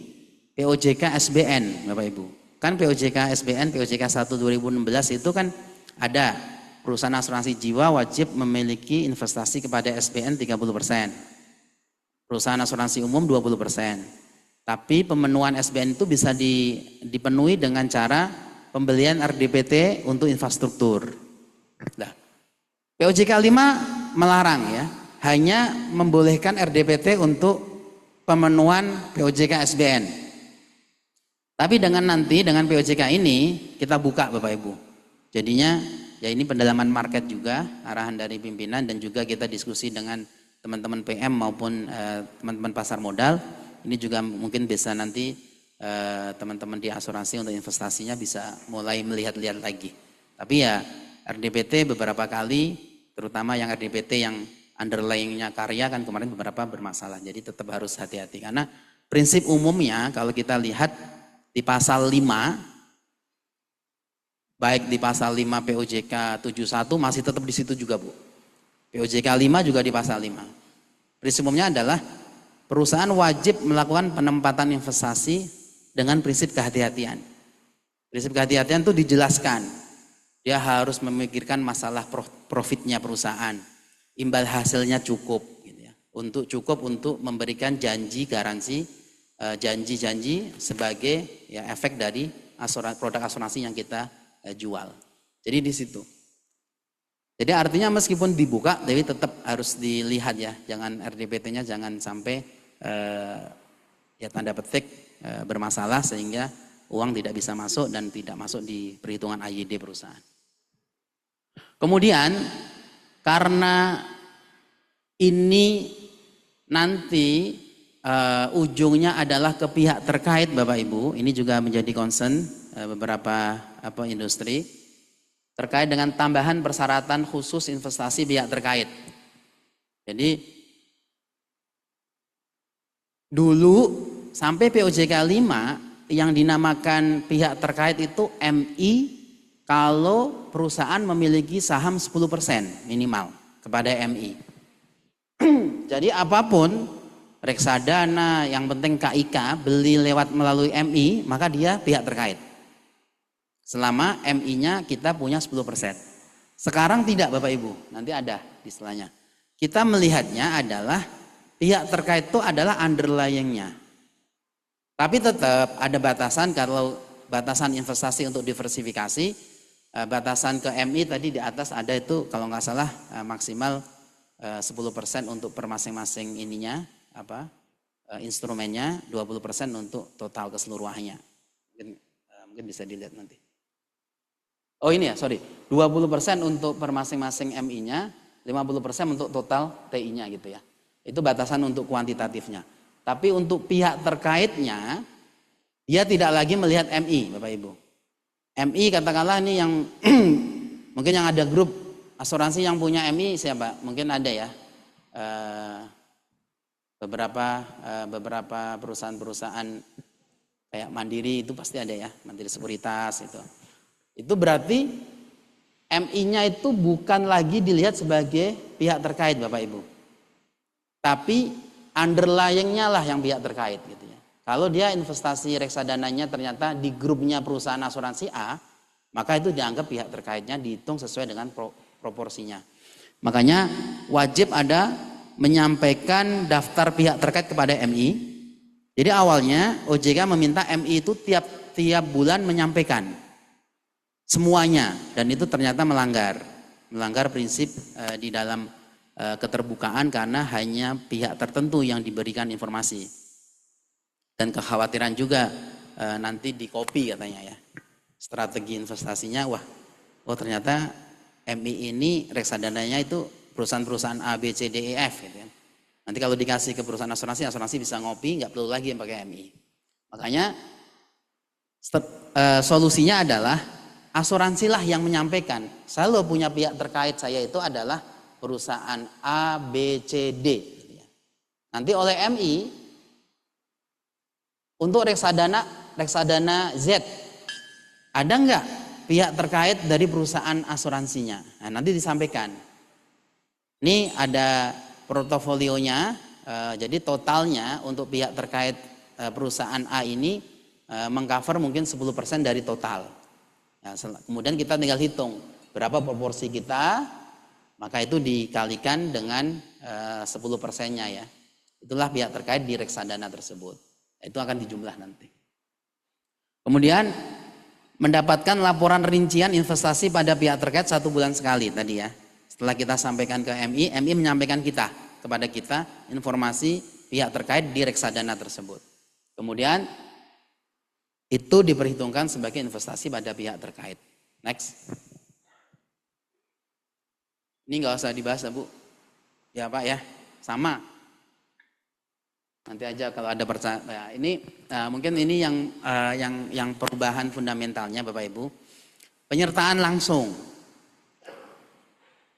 F: POJK SBN Bapak Ibu. Kan POJK SBN, POJK 1 2016 itu kan ada perusahaan asuransi jiwa wajib memiliki investasi kepada SBN 30%. Perusahaan asuransi umum 20%. Tapi pemenuhan SBN itu bisa dipenuhi dengan cara pembelian RDPT untuk infrastruktur. Nah, POJK 5 melarang ya, hanya membolehkan RDPT untuk pemenuhan POJK SBN. Tapi dengan POJK ini kita buka Bapak Ibu. Jadinya ya ini pendalaman market juga, arahan dari pimpinan dan juga kita diskusi dengan teman-teman PM maupun teman-teman pasar modal. Ini juga mungkin bisa nanti teman-teman di asuransi untuk investasinya bisa mulai melihat-lihat lagi. Tapi ya RDPT beberapa kali, terutama yang RDPT yang underlying-nya karya kan kemarin beberapa bermasalah. Jadi tetap harus hati-hati karena prinsip umumnya kalau kita lihat di pasal 5, baik di pasal 5 POJK 71 masih tetap di situ juga Bu. POJK 5 juga di pasal 5. Prinsip umumnya adalah perusahaan wajib melakukan penempatan investasi dengan prinsip kehati-hatian. Prinsip kehati-hatian itu dijelaskan. Dia harus memikirkan masalah profitnya perusahaan. Imbal hasilnya cukup. Gitu ya. Cukup untuk memberikan janji, garansi, janji-janji sebagai ya, efek dari produk asuransi yang kita jual. Jadi di situ. Jadi artinya meskipun dibuka, tapi tetap harus dilihat ya. Jangan RDPT-nya jangan sampai ya tanda petik bermasalah sehingga uang tidak bisa masuk dan tidak masuk di perhitungan AYD perusahaan. Kemudian karena ini nanti ujungnya adalah ke pihak terkait Bapak Ibu, ini juga menjadi concern beberapa industri terkait dengan tambahan persyaratan khusus investasi pihak terkait. Jadi dulu sampai POJK 5 yang dinamakan pihak terkait itu MI kalau perusahaan memiliki saham 10% minimal kepada MI. Jadi apapun reksadana yang penting KIK beli lewat melalui MI maka dia pihak terkait. Selama MI-nya kita punya 10%. Sekarang tidak Bapak Ibu, nanti ada di istilahnya. Kita melihatnya adalah pihak terkait itu adalah underlying-nya. Tapi tetap ada batasan, kalau batasan investasi untuk diversifikasi, batasan ke MI tadi di atas ada itu kalau nggak salah maksimal 10% untuk per masing-masing ininya, instrumennya, 20% untuk total keseluruhannya. Mungkin bisa dilihat nanti. Oh ini ya, sorry. 20% untuk per masing-masing MI-nya, 50% untuk total TI-nya gitu ya. Itu batasan untuk kuantitatifnya. Tapi untuk pihak terkaitnya, dia tidak lagi melihat MI, Bapak Ibu. MI katakanlah ini yang, mungkin yang ada grup asuransi yang punya MI siapa? Mungkin ada ya. Beberapa perusahaan-perusahaan kayak Mandiri itu pasti ada ya, Mandiri Sekuritas itu. Itu berarti MI-nya itu bukan lagi dilihat sebagai pihak terkait Bapak Ibu. Tapi underlying-nya lah yang pihak terkait gitu ya. Kalau dia investasi reksadananya ternyata di grupnya perusahaan asuransi A, maka itu dianggap pihak terkaitnya dihitung sesuai dengan proporsinya. Makanya wajib ada menyampaikan daftar pihak terkait kepada MI. Jadi awalnya OJK meminta MI itu tiap bulan menyampaikan semuanya, dan itu ternyata melanggar prinsip di dalam keterbukaan karena hanya pihak tertentu yang diberikan informasi. Dan kekhawatiran juga nanti di copy katanya ya. Strategi investasinya ternyata MI ini reksadananya itu perusahaan-perusahaan A, B, C, D, E, F gitu kan. Nanti kalau dikasih ke perusahaan asuransi bisa ngopi, nggak perlu lagi yang pakai MI. Makanya solusinya adalah asuransilah yang menyampaikan. Saya punya pihak terkait saya itu adalah perusahaan A, B, C, D. Nanti oleh MI untuk reksadana Z ada nggak pihak terkait dari perusahaan asuransinya? Nah, nanti disampaikan. Ini ada portofolionya, jadi totalnya untuk pihak terkait perusahaan A ini mengcover mungkin 10% dari total. Nah, kemudian kita tinggal hitung berapa proporsi kita, maka itu dikalikan dengan 10%-nya ya. Itulah pihak terkait di reksadana tersebut. Itu akan dijumlah nanti. Kemudian mendapatkan laporan rincian investasi pada pihak terkait 1 bulan sekali tadi ya. Setelah kita sampaikan ke MI menyampaikan kepada kita informasi pihak terkait di reksadana tersebut. Kemudian itu diperhitungkan sebagai investasi pada pihak terkait. Next. Ini nggak usah dibahas Bu. Ya Pak ya, sama. Nanti aja kalau ada percaya. Nah, ini mungkin ini yang perubahan fundamentalnya Bapak Ibu. Penyertaan langsung.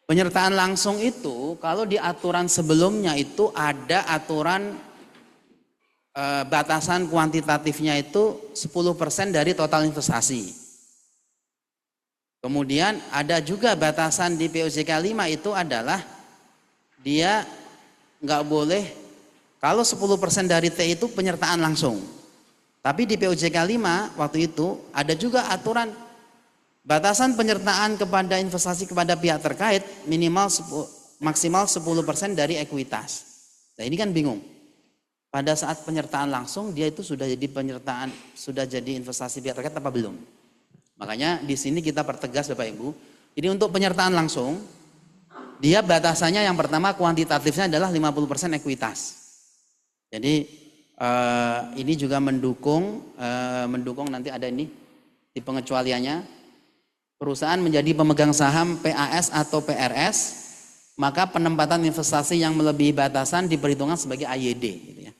F: Penyertaan langsung itu kalau di aturan sebelumnya itu ada aturan batasan kuantitatifnya itu 10% dari total investasi. Kemudian ada juga batasan di POJK 5 itu adalah dia nggak boleh kalau 10% dari T itu penyertaan langsung. Tapi di POJK 5 waktu itu ada juga aturan batasan penyertaan kepada investasi kepada pihak terkait maksimal 10% dari ekuitas. Nah ini kan bingung. Pada saat penyertaan langsung dia itu sudah jadi investasi pihak terkait apa belum? Makanya di sini kita pertegas Bapak Ibu. Jadi untuk penyertaan langsung dia batasannya yang pertama kuantitatifnya adalah 50% ekuitas. Jadi ini juga mendukung nanti ada ini di pengecualiannya. Perusahaan menjadi pemegang saham PAS atau PRS, maka penempatan investasi yang melebihi batasan diperhitungkan sebagai AYD. Gitu ya.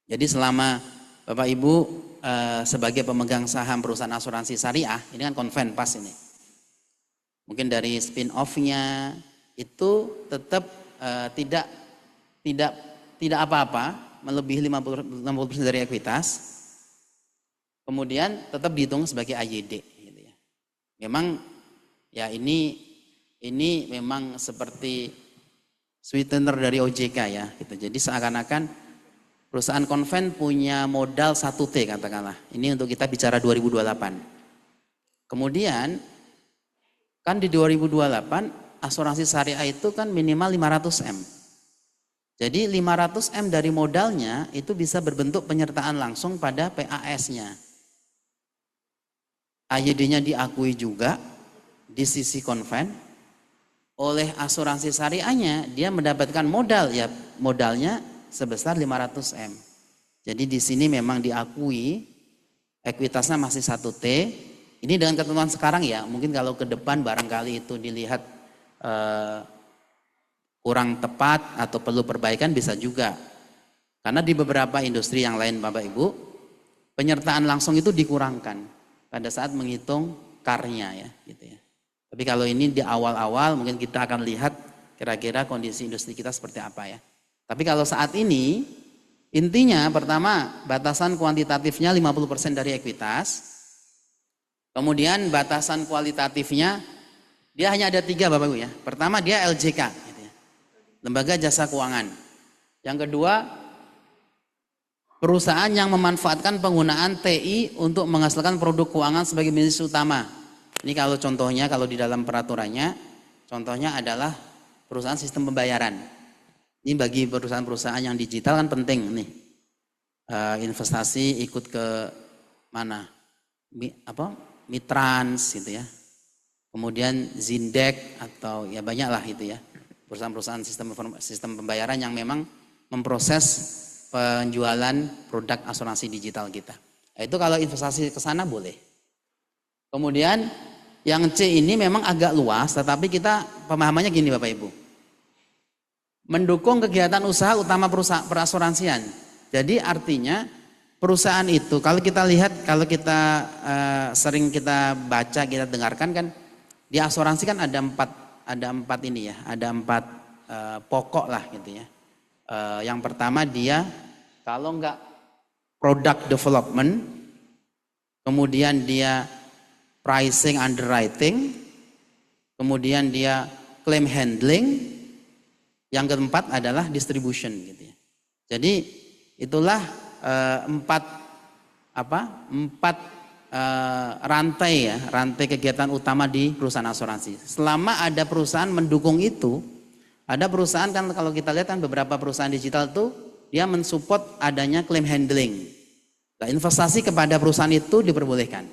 F: Jadi selama Bapak Ibu sebagai pemegang saham perusahaan asuransi syariah, ini kan konven pas ini. Mungkin dari spin off-nya itu tetap tidak apa-apa, melebihi 50% dari ekuitas, kemudian tetap dihitung sebagai AYD. Memang ya ini memang seperti sweetener dari OJK ya gitu. Jadi seakan-akan perusahaan konven punya modal 1T katakanlah. Ini untuk kita bicara 2028. Kemudian kan di 2028 asuransi syariah itu kan minimal 500M. Jadi 500M dari modalnya itu bisa berbentuk penyertaan langsung pada PAS-nya. AYD-nya diakui juga di sisi konven oleh asuransi syariahnya, dia mendapatkan modalnya sebesar 500M. Jadi di sini memang diakui ekuitasnya masih 1T. Ini dengan ketentuan sekarang ya, mungkin kalau ke depan barangkali itu dilihat kurang tepat atau perlu perbaikan bisa juga. Karena di beberapa industri yang lain Bapak Ibu, penyertaan langsung itu dikurangkan pada saat menghitung karnya ya gitu ya. Tapi kalau ini di awal-awal mungkin kita akan lihat kira-kira kondisi industri kita seperti apa ya. Tapi kalau saat ini intinya pertama batasan kuantitatifnya 50% dari ekuitas. Kemudian batasan kualitatifnya dia hanya ada 3 Bapak Ibu ya. Pertama dia LJK gitu ya. Lembaga Jasa Keuangan. Yang kedua perusahaan yang memanfaatkan penggunaan TI untuk menghasilkan produk keuangan sebagai bisnis utama. Ini kalau contohnya, kalau di dalam peraturannya, contohnya adalah perusahaan sistem pembayaran. Ini bagi perusahaan-perusahaan yang digital kan penting nih. Investasi ikut ke mana? Mitrans gitu ya. Kemudian Zindek atau ya banyak lah itu ya. Perusahaan-perusahaan sistem pembayaran yang memang memproses penjualan produk asuransi digital kita. Itu kalau investasi ke sana boleh. Kemudian yang C ini memang agak luas, tetapi kita pemahamannya gini Bapak Ibu. Mendukung kegiatan usaha utama perasuransian. Jadi artinya perusahaan itu kalau kita lihat, kalau kita sering kita baca, kita dengarkan kan di asuransi kan ada empat ini ya, ada 4 pokok lah gitu ya. Yang pertama dia kalau enggak product development, kemudian dia pricing underwriting, kemudian dia claim handling, yang keempat adalah distribution gitu ya. Jadi itulah 4 rantai ya, rantai kegiatan utama di perusahaan asuransi. Selama ada perusahaan mendukung itu, ada perusahaan kan kalau kita lihat kan beberapa perusahaan digital itu dia mensupport adanya claim handling. Nah, investasi kepada perusahaan itu diperbolehkan.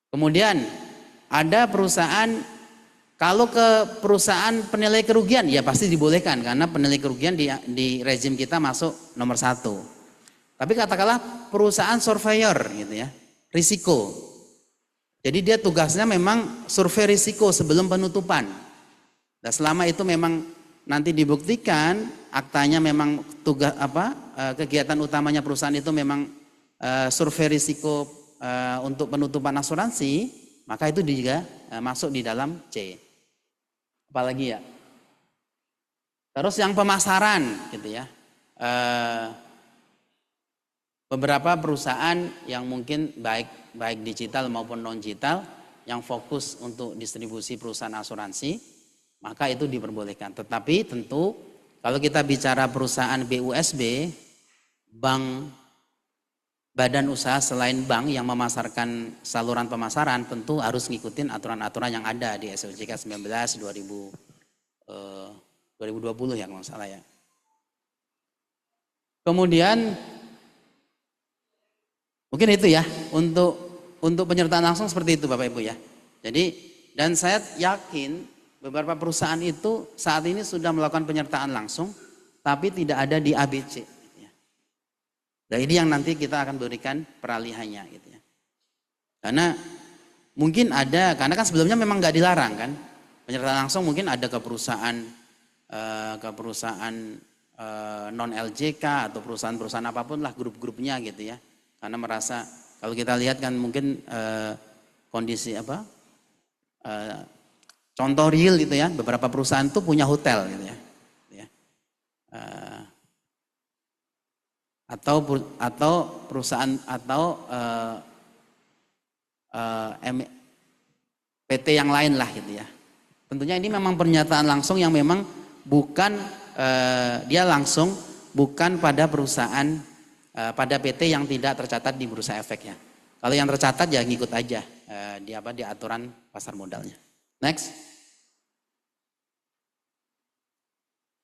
F: Kemudian ada perusahaan, kalau ke perusahaan penilai kerugian ya pasti dibolehkan karena penilai kerugian di rezim kita masuk nomor 1. Tapi katakanlah perusahaan surveyor gitu ya, risiko. Jadi dia tugasnya memang survei risiko sebelum penutupan. Dan selama itu memang nanti dibuktikan aktanya memang tugas kegiatan utamanya perusahaan itu memang survei risiko untuk penutupan asuransi, maka itu juga masuk di dalam C. Apalagi ya. Terus yang pemasaran gitu ya. Beberapa perusahaan yang mungkin baik digital maupun non digital yang fokus untuk distribusi perusahaan asuransi, maka itu diperbolehkan. Tetapi tentu kalau kita bicara perusahaan BUSB, bank, badan usaha selain bank yang memasarkan saluran pemasaran, tentu harus ngikutin aturan-aturan yang ada di SOJK 19 2020 ya kalau nggak salah ya. Kemudian mungkin itu ya untuk penyertaan langsung seperti itu Bapak Ibu ya. Jadi dan saya yakin beberapa perusahaan itu saat ini sudah melakukan penyertaan langsung, tapi tidak ada di ABC. Gitu ya. Nah ini yang nanti kita akan berikan peralihannya gitu ya. Karena mungkin ada, karena kan sebelumnya memang nggak dilarang kan penyertaan langsung, mungkin ada ke perusahaan non LJK atau perusahaan-perusahaan apapun lah grup-grupnya gitu ya. Karena merasa kalau kita lihat kan mungkin kondisi contoh real gitu ya, beberapa perusahaan tuh punya hotel gitu ya. Atau perusahaan atau PT yang lain lah gitu ya. Tentunya ini memang pernyataan langsung yang memang bukan dia langsung bukan pada perusahaan pada PT yang tidak tercatat di bursa efek ya. Kalau yang tercatat ya ngikut aja di aturan pasar modalnya. Next.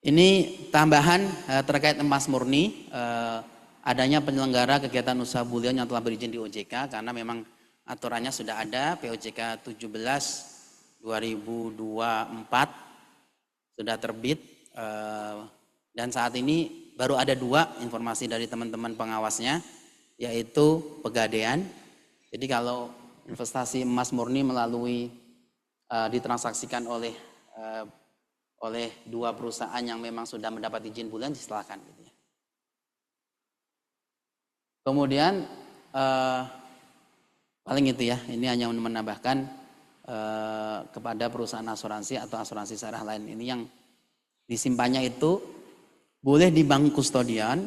F: Ini tambahan terkait emas murni, adanya penyelenggara kegiatan usaha bulion yang telah berizin di OJK karena memang aturannya sudah ada, POJK 17 2024 sudah terbit dan saat ini baru ada 2 informasi dari teman-teman pengawasnya, yaitu Pegadaian. Jadi kalau investasi emas murni melalui ditransaksikan oleh 2 perusahaan yang memang sudah mendapat izin bulan, silakan. Gitu ya. Kemudian paling itu ya, ini hanya menambahkan kepada perusahaan asuransi atau asuransi syariah lain ini yang disimpannya itu boleh di bank kustodian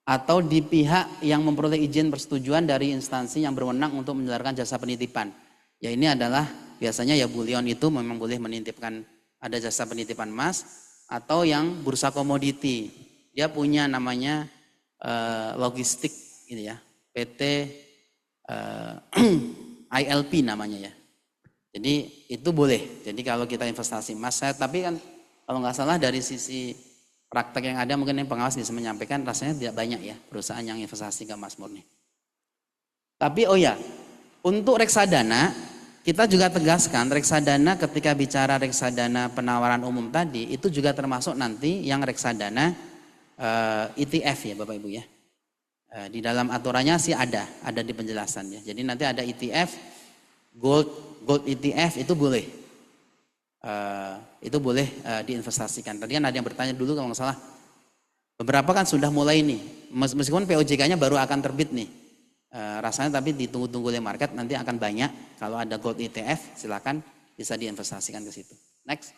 F: atau di pihak yang memperoleh izin persetujuan dari instansi yang berwenang untuk menjalankan jasa penitipan. Ya ini adalah biasanya ya bulion itu memang boleh menitipkan, ada jasa penitipan emas atau yang bursa komoditi. Dia punya namanya logistik gitu ya, PT ILP namanya ya. Jadi itu boleh. Jadi kalau kita investasi emas, tapi kan kalau nggak salah dari sisi praktek yang ada mungkin yang pengawas bisa menyampaikan rasanya tidak banyak ya perusahaan yang investasi ke emas murni. Tapi untuk reksadana kita juga tegaskan reksadana ketika bicara reksadana penawaran umum tadi itu juga termasuk nanti yang reksadana ETF ya Bapak Ibu ya. Di dalam aturannya sih ada di penjelasannya. Jadi nanti ada ETF, gold ETF itu boleh. Itu boleh diinvestasikan. Tadi kan ada yang bertanya dulu kalau nggak salah, beberapa kan sudah mulai nih, meskipun POJK-nya baru akan terbit nih, rasanya tapi ditunggu-tunggu oleh market, nanti akan banyak. Kalau ada gold ETF silakan bisa diinvestasikan ke situ. Next.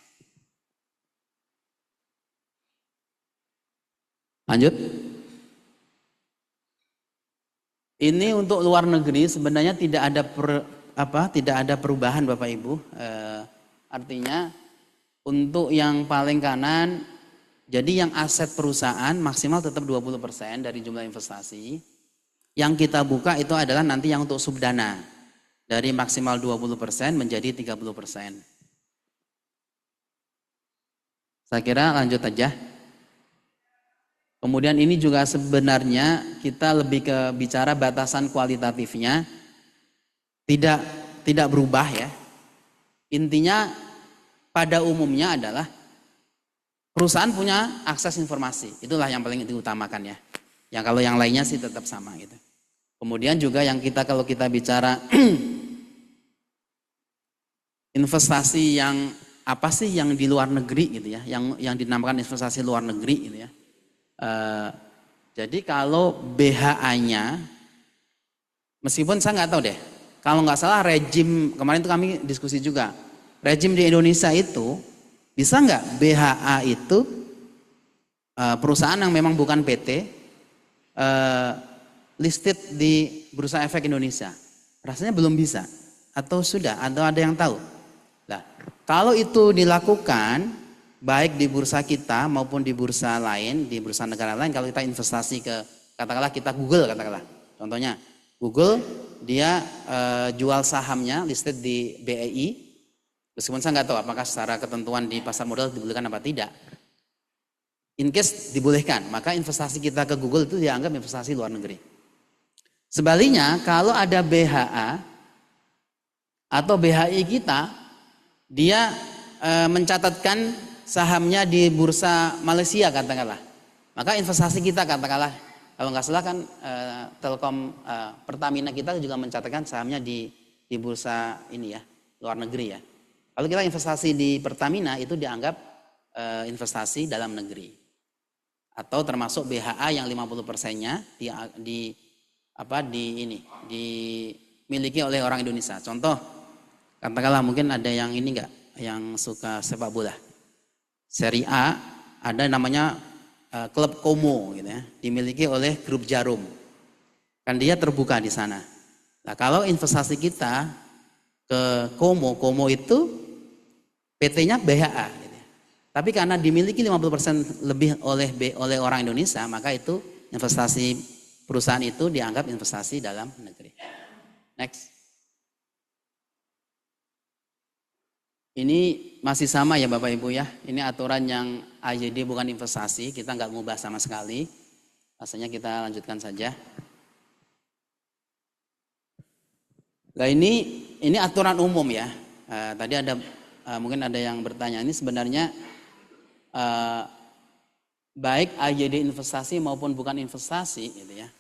F: Lanjut. Ini untuk luar negeri sebenarnya tidak ada perubahan Bapak Ibu. Artinya untuk yang paling kanan, jadi yang aset perusahaan maksimal tetap 20% dari jumlah investasi. Yang kita buka itu adalah nanti yang untuk subdana. Dari maksimal 20% menjadi 30%. Saya kira lanjut aja. Kemudian ini juga sebenarnya kita lebih ke bicara batasan kualitatifnya. Tidak berubah ya. Intinya pada umumnya adalah perusahaan punya akses informasi. Itulah yang paling diutamakan ya. Yang kalau yang lainnya sih tetap sama gitu. Kemudian juga yang kalau kita bicara investasi yang apa sih yang di luar negeri gitu ya, yang dinamakan investasi luar negeri gitu ya. Jadi kalau BHA-nya, meskipun saya nggak tahu deh, kalau nggak salah rejim, kemarin itu kami diskusi juga, rejim di Indonesia itu bisa nggak BHA itu perusahaan yang memang bukan PT listed di Bursa Efek Indonesia? Rasanya belum bisa, atau sudah, atau ada yang tahu? Nah, kalau itu dilakukan baik di bursa kita maupun di bursa lain, di bursa negara lain, kalau kita investasi ke, katakanlah kita Google, katakanlah contohnya Google, dia jual sahamnya listed di BEI, meskipun saya nggak tahu apakah secara ketentuan di pasar modal dibolehkan apa tidak. In case dibolehkan, maka investasi kita ke Google itu dianggap investasi luar negeri. Sebaliknya, kalau ada BHA atau BHI kita, dia mencatatkan sahamnya di bursa Malaysia katakanlah, maka investasi kita katakanlah, kalau nggak salah kan Telkom Pertamina kita juga mencatatkan sahamnya di bursa ini ya, luar negeri ya. Kalau kita investasi di Pertamina itu dianggap investasi dalam negeri, atau termasuk BHA yang 50%-nya dimiliki oleh orang Indonesia. Contoh, katakanlah mungkin ada yang ini enggak, yang suka sepak bola. Seri A ada namanya klub Como gitu ya, dimiliki oleh grup Jarum. Kan dia terbuka di sana. Nah, kalau investasi kita ke Como itu PT-nya BHA gitu ya. Tapi karena dimiliki 50% lebih oleh orang Indonesia, maka itu investasi perusahaan itu dianggap investasi dalam negeri. Next. Ini masih sama ya Bapak Ibu ya. Ini aturan yang AYD bukan investasi, kita nggak mengubah sama sekali. Rasanya kita lanjutkan saja. Nah ini aturan umum ya. Tadi ada mungkin ada yang bertanya, ini sebenarnya baik AYD investasi maupun bukan investasi gitu ya.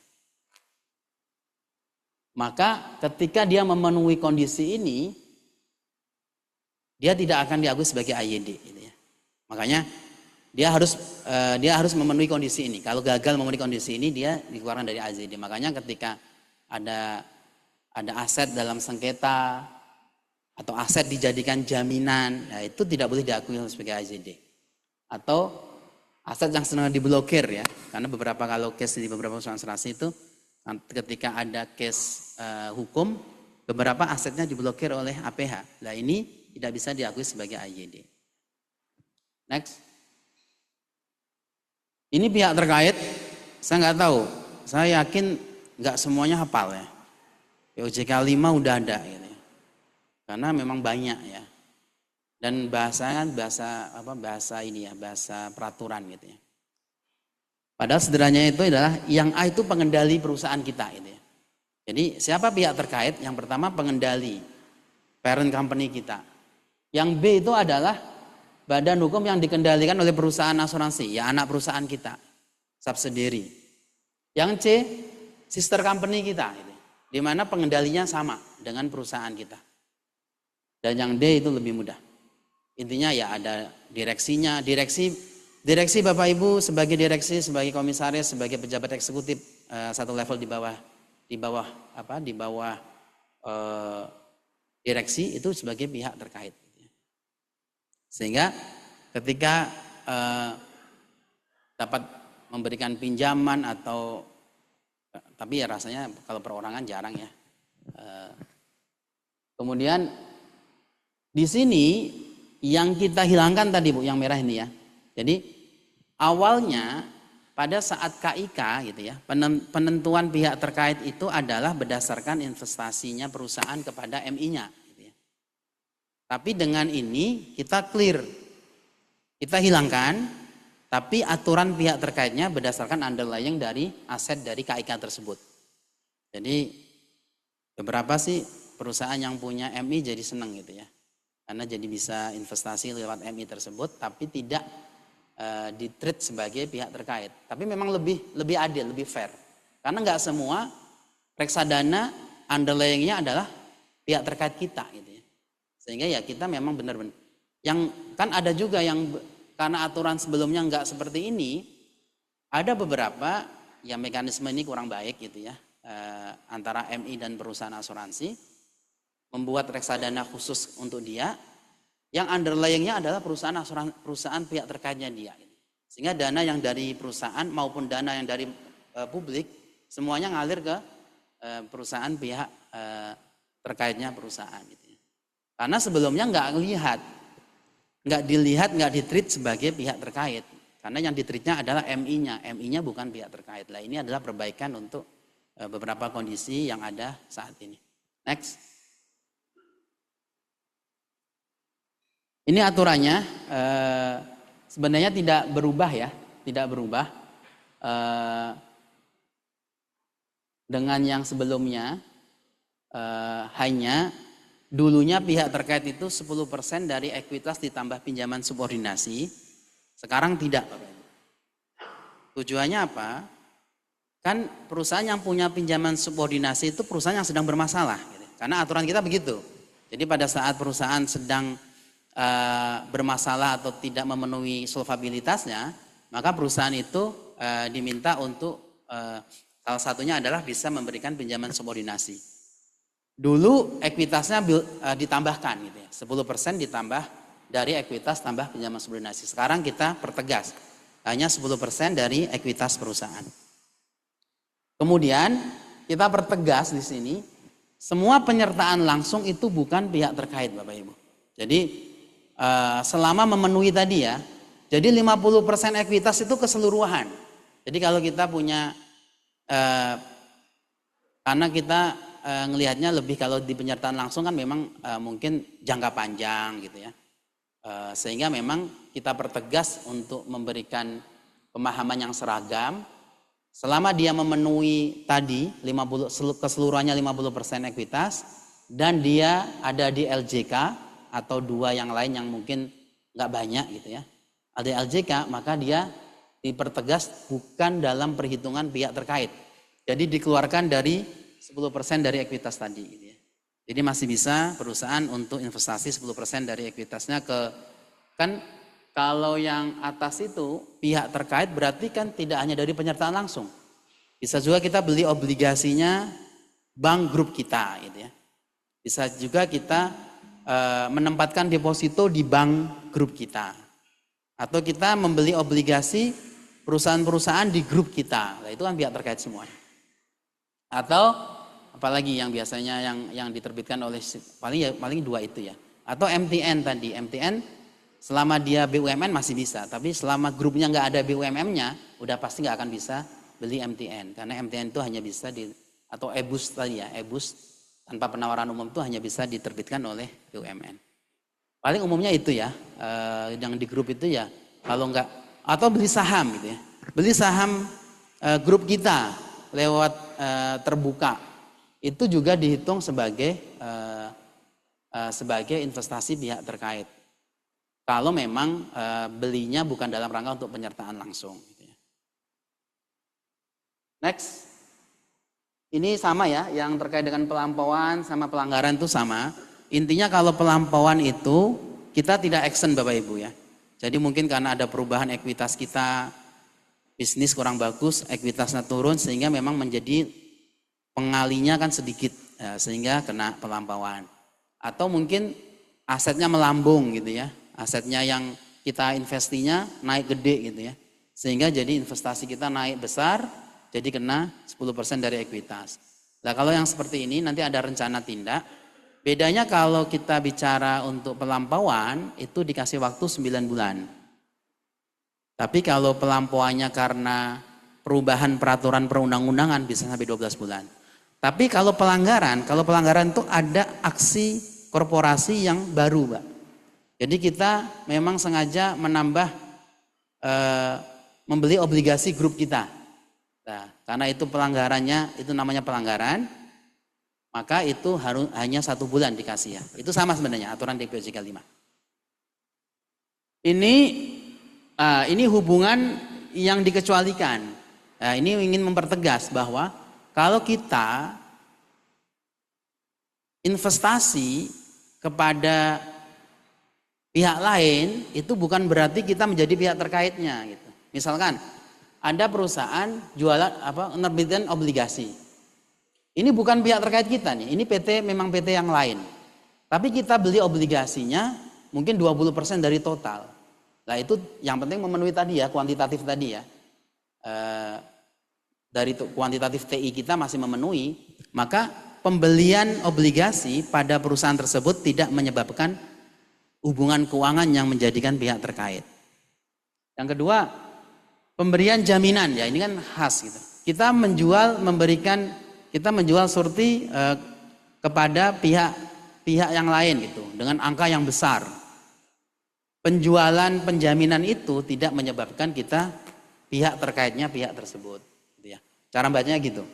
F: Maka ketika dia memenuhi kondisi ini, dia tidak akan diakui sebagai AYD gitu ya. Makanya dia harus memenuhi kondisi ini. Kalau gagal memenuhi kondisi ini, dia dikeluarkan dari AYD. Makanya ketika ada aset dalam sengketa atau aset dijadikan jaminan, nah itu tidak boleh diakui sebagai AYD. Atau aset yang sedang diblokir ya, karena beberapa kalau case di beberapa perusahaan asuransi itu ketika ada case hukum, beberapa asetnya diblokir oleh APH. Nah ini tidak bisa diakui sebagai AYD. Next. Ini pihak terkait, saya nggak tahu, saya yakin nggak semuanya hafal ya. POJK 5 udah ada gitu ya. Karena memang banyak ya. Dan bahasa ini ya, bahasa peraturan gitu ya. Padahal sederhananya itu adalah yang A itu pengendali perusahaan kita gitu ya. Jadi siapa pihak terkait? Yang pertama pengendali, parent company kita. Yang B itu adalah badan hukum yang dikendalikan oleh perusahaan asuransi, ya anak perusahaan kita, subsidiary. Yang C, sister company kita, gitu, di mana pengendalinya sama dengan perusahaan kita. Dan yang D itu lebih mudah. Intinya ya ada direksinya, direksi Bapak Ibu sebagai direksi, sebagai komisaris, sebagai pejabat eksekutif satu level di bawah direksi itu sebagai pihak terkait. Sehingga ketika dapat memberikan pinjaman atau tapi ya rasanya kalau perorangan jarang ya. Kemudian di sini yang kita hilangkan tadi Bu, yang merah ini ya. Jadi awalnya pada saat KIK gitu ya, penentuan pihak terkait itu adalah berdasarkan investasinya perusahaan kepada MI-nya. Gitu ya. Tapi dengan ini kita clear, kita hilangkan, tapi aturan pihak terkaitnya berdasarkan underlying dari aset dari KIK tersebut. Jadi beberapa sih perusahaan yang punya MI jadi senang gitu ya. Karena jadi bisa investasi lewat MI tersebut, tapi tidak di-treat sebagai pihak terkait. Tapi memang lebih adil, lebih fair. Karena nggak semua reksadana underlying-nya adalah pihak terkait kita gitu ya. Sehingga ya kita memang benar-benar. Yang kan ada juga yang karena aturan sebelumnya nggak seperti ini, ada beberapa ya mekanisme ini kurang baik gitu ya, antara MI dan perusahaan asuransi membuat reksadana khusus untuk dia, yang underlyingnya adalah perusahaan pihak terkaitnya dia, sehingga dana yang dari perusahaan maupun dana yang dari publik semuanya ngalir ke perusahaan pihak terkaitnya perusahaan gitu ya. Karena sebelumnya nggak dilihat, nggak ditreat sebagai pihak terkait. Karena yang ditreatnya adalah MI-nya. MI-nya bukan pihak terkait. Lah ini adalah perbaikan untuk beberapa kondisi yang ada saat ini. Next. Ini aturannya sebenarnya tidak berubah ya. Tidak berubah. Dengan yang sebelumnya hanya dulunya pihak terkait itu 10% dari ekuitas ditambah pinjaman subordinasi. Sekarang tidak. Tujuannya apa? Kan perusahaan yang punya pinjaman subordinasi itu perusahaan yang sedang bermasalah. Gitu. Karena aturan kita begitu. Jadi pada saat perusahaan sedang bermasalah atau tidak memenuhi solvabilitasnya, maka perusahaan itu diminta untuk salah satunya adalah bisa memberikan pinjaman subordinasi. Dulu ekuitasnya ditambahkan gitu ya, 10% ditambah dari ekuitas tambah pinjaman subordinasi. Sekarang kita pertegas, hanya 10% dari ekuitas perusahaan. Kemudian kita pertegas di sini, semua penyertaan langsung itu bukan pihak terkait Bapak Ibu. Jadi selama memenuhi tadi ya, jadi 50% ekuitas itu keseluruhan. Jadi kalau kita punya, karena kita ngelihatnya lebih kalau di penyertaan langsung kan memang mungkin jangka panjang gitu ya, sehingga memang kita pertegas untuk memberikan pemahaman yang seragam. Selama dia memenuhi tadi keseluruhannya 50% ekuitas dan dia ada di LJK atau dua yang lain yang mungkin nggak banyak gitu ya, ada LJK, maka dia dipertegas bukan dalam perhitungan pihak terkait. Jadi dikeluarkan dari 10% dari ekuitas tadi gitu ya. Jadi masih bisa perusahaan untuk investasi 10% dari ekuitasnya ke, kan kalau yang atas itu pihak terkait berarti kan tidak hanya dari penyertaan langsung. Bisa juga kita beli obligasinya bank grup kita gitu ya. Bisa juga kita menempatkan deposito di bank grup kita. Atau kita membeli obligasi perusahaan-perusahaan di grup kita. Nah, itu kan pihak terkait semuanya. Atau apalagi yang biasanya yang diterbitkan oleh paling dua itu ya. Atau MTN tadi, MTN selama dia BUMN masih bisa, tapi selama grupnya nggak ada BUMN-nya, udah pasti nggak akan bisa beli MTN, karena MTN itu hanya bisa atau EBUS tadi ya, EBUS tanpa penawaran umum itu hanya bisa diterbitkan oleh BUMN. Paling umumnya itu ya, yang di grup itu ya, kalau nggak, atau beli saham gitu ya, beli saham grup kita lewat terbuka, itu juga dihitung sebagai investasi pihak terkait. Kalau memang belinya bukan dalam rangka untuk penyertaan langsung. Gitu ya. Next, ini sama ya, yang terkait dengan pelampauan sama pelanggaran itu sama. Intinya kalau pelampauan itu kita tidak action Bapak Ibu ya. Jadi mungkin karena ada perubahan ekuitas kita, bisnis kurang bagus, ekuitasnya turun sehingga memang menjadi pengalinya kan sedikit, sehingga kena pelampauan. Atau mungkin asetnya melambung gitu ya, asetnya yang kita investinya naik gede gitu ya, sehingga jadi investasi kita naik besar, jadi kena 10% dari ekuitas. Nah kalau yang seperti ini nanti ada rencana tindak. Bedanya kalau kita bicara untuk pelampauan itu dikasih waktu 9 bulan. Tapi kalau pelampauannya karena perubahan peraturan perundang-undangan bisa sampai 12 bulan. Tapi kalau pelanggaran itu ada aksi korporasi yang baru, Pak. Jadi kita memang sengaja menambah membeli obligasi grup kita. Nah, karena itu pelanggarannya, itu namanya pelanggaran, maka itu hanya 1 bulan dikasih ya. Itu sama sebenarnya aturan di POJK 5. Ini hubungan yang dikecualikan. Nah, ini ingin mempertegas bahwa kalau kita investasi kepada pihak lain itu bukan berarti kita menjadi pihak terkaitnya gitu. Misalkan ada perusahaan jualan menerbitkan obligasi. Ini bukan pihak terkait kita nih, ini PT memang PT yang lain. Tapi kita beli obligasinya mungkin 20% dari total. Nah itu yang penting memenuhi tadi ya, kuantitatif tadi ya. Dari kuantitatif TI kita masih memenuhi, maka pembelian obligasi pada perusahaan tersebut tidak menyebabkan hubungan keuangan yang menjadikan pihak terkait. Yang kedua, pemberian jaminan ya, ini kan khas gitu. Kita menjual surti kepada pihak yang lain gitu dengan angka yang besar. Penjualan penjaminan itu tidak menyebabkan kita pihak terkaitnya pihak tersebut gitu ya. Cara bacanya gitu.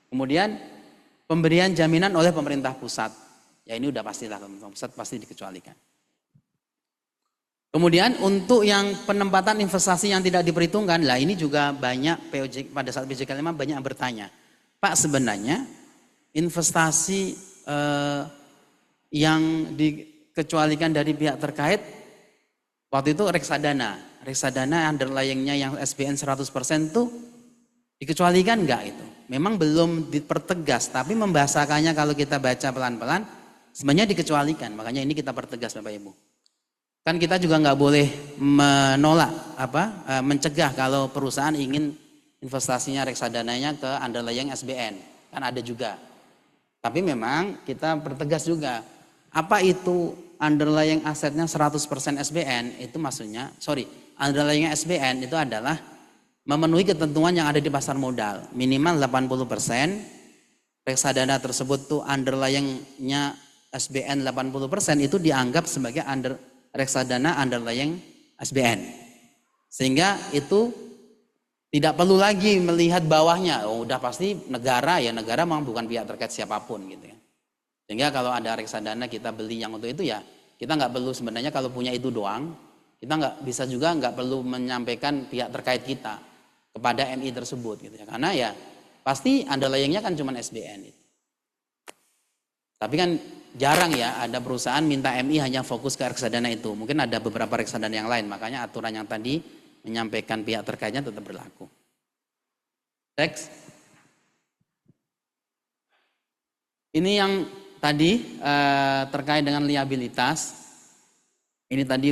F: Kemudian pemberian jaminan oleh pemerintah pusat. Ya ini udah pastilah, pemerintah pusat pasti dikecualikan. Kemudian untuk yang penempatan investasi yang tidak diperhitungkan, lah ini juga banyak POJK pada saat POJK 5 banyak yang bertanya, Pak sebenarnya investasi yang dikecualikan dari pihak terkait waktu itu reksadana underlyingnya yang SBN 100% tuh dikecualikan enggak itu? Memang belum dipertegas, tapi membahasakannya kalau kita baca pelan-pelan sebenarnya dikecualikan. Makanya ini kita pertegas Bapak Ibu. Kan kita juga nggak boleh menolak mencegah kalau perusahaan ingin investasinya reksadananya ke underlying SBN, kan ada juga. Tapi memang kita pertegas juga apa itu underlying asetnya 100% SBN itu maksudnya, underlying SBN itu adalah memenuhi ketentuan yang ada di pasar modal, minimal 80%. Reksadana tersebut tuh underlyingnya SBN 80% itu dianggap sebagai reksadana underlying SBN. Sehingga itu tidak perlu lagi melihat bawahnya. Oh, udah pasti negara memang bukan pihak terkait siapapun gitu ya. Sehingga kalau ada reksadana kita beli yang untuk itu ya, kita nggak perlu sebenarnya kalau punya itu doang, kita nggak perlu menyampaikan pihak terkait kita kepada MI tersebut gitu ya. Karena ya pasti underlyingnya kan cuma SBN itu. Tapi kan jarang ya ada perusahaan minta MI hanya fokus ke reksadana itu. Mungkin ada beberapa reksadana yang lain. Makanya aturan yang tadi menyampaikan pihak terkaitnya tetap berlaku. Next. Ini yang tadi terkait dengan liabilitas. Ini tadi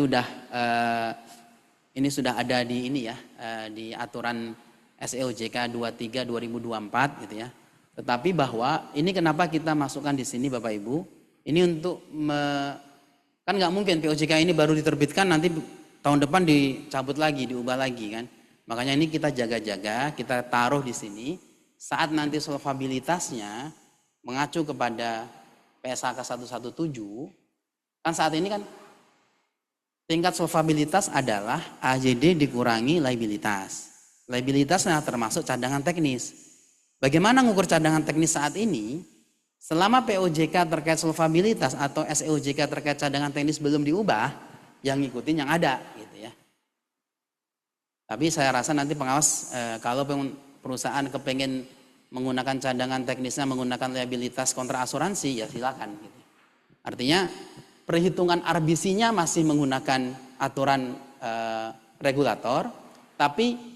F: ini sudah ada di ini ya, di aturan SEOJK 23 2024 gitu ya. Tetapi bahwa ini kenapa kita masukkan di sini Bapak Ibu? Ini untuk kan nggak mungkin POJK ini baru diterbitkan nanti tahun depan dicabut lagi, diubah lagi kan. Makanya ini kita jaga-jaga, kita taruh di sini saat nanti solvabilitasnya mengacu kepada PSAK 117. Kan saat ini kan tingkat solvabilitas adalah AJD dikurangi liabilitas. Liabilitasnya termasuk cadangan teknis. Bagaimana mengukur cadangan teknis saat ini? Selama POJK terkait solvabilitas atau SEOJK terkait cadangan teknis belum diubah, yang ngikutin yang ada gitu ya. Tapi saya rasa nanti pengawas kalau perusahaan kepengen menggunakan cadangan teknisnya menggunakan liabilitas kontra asuransi ya silakan gitu. Artinya perhitungan RBC-nya masih menggunakan aturan regulator, tapi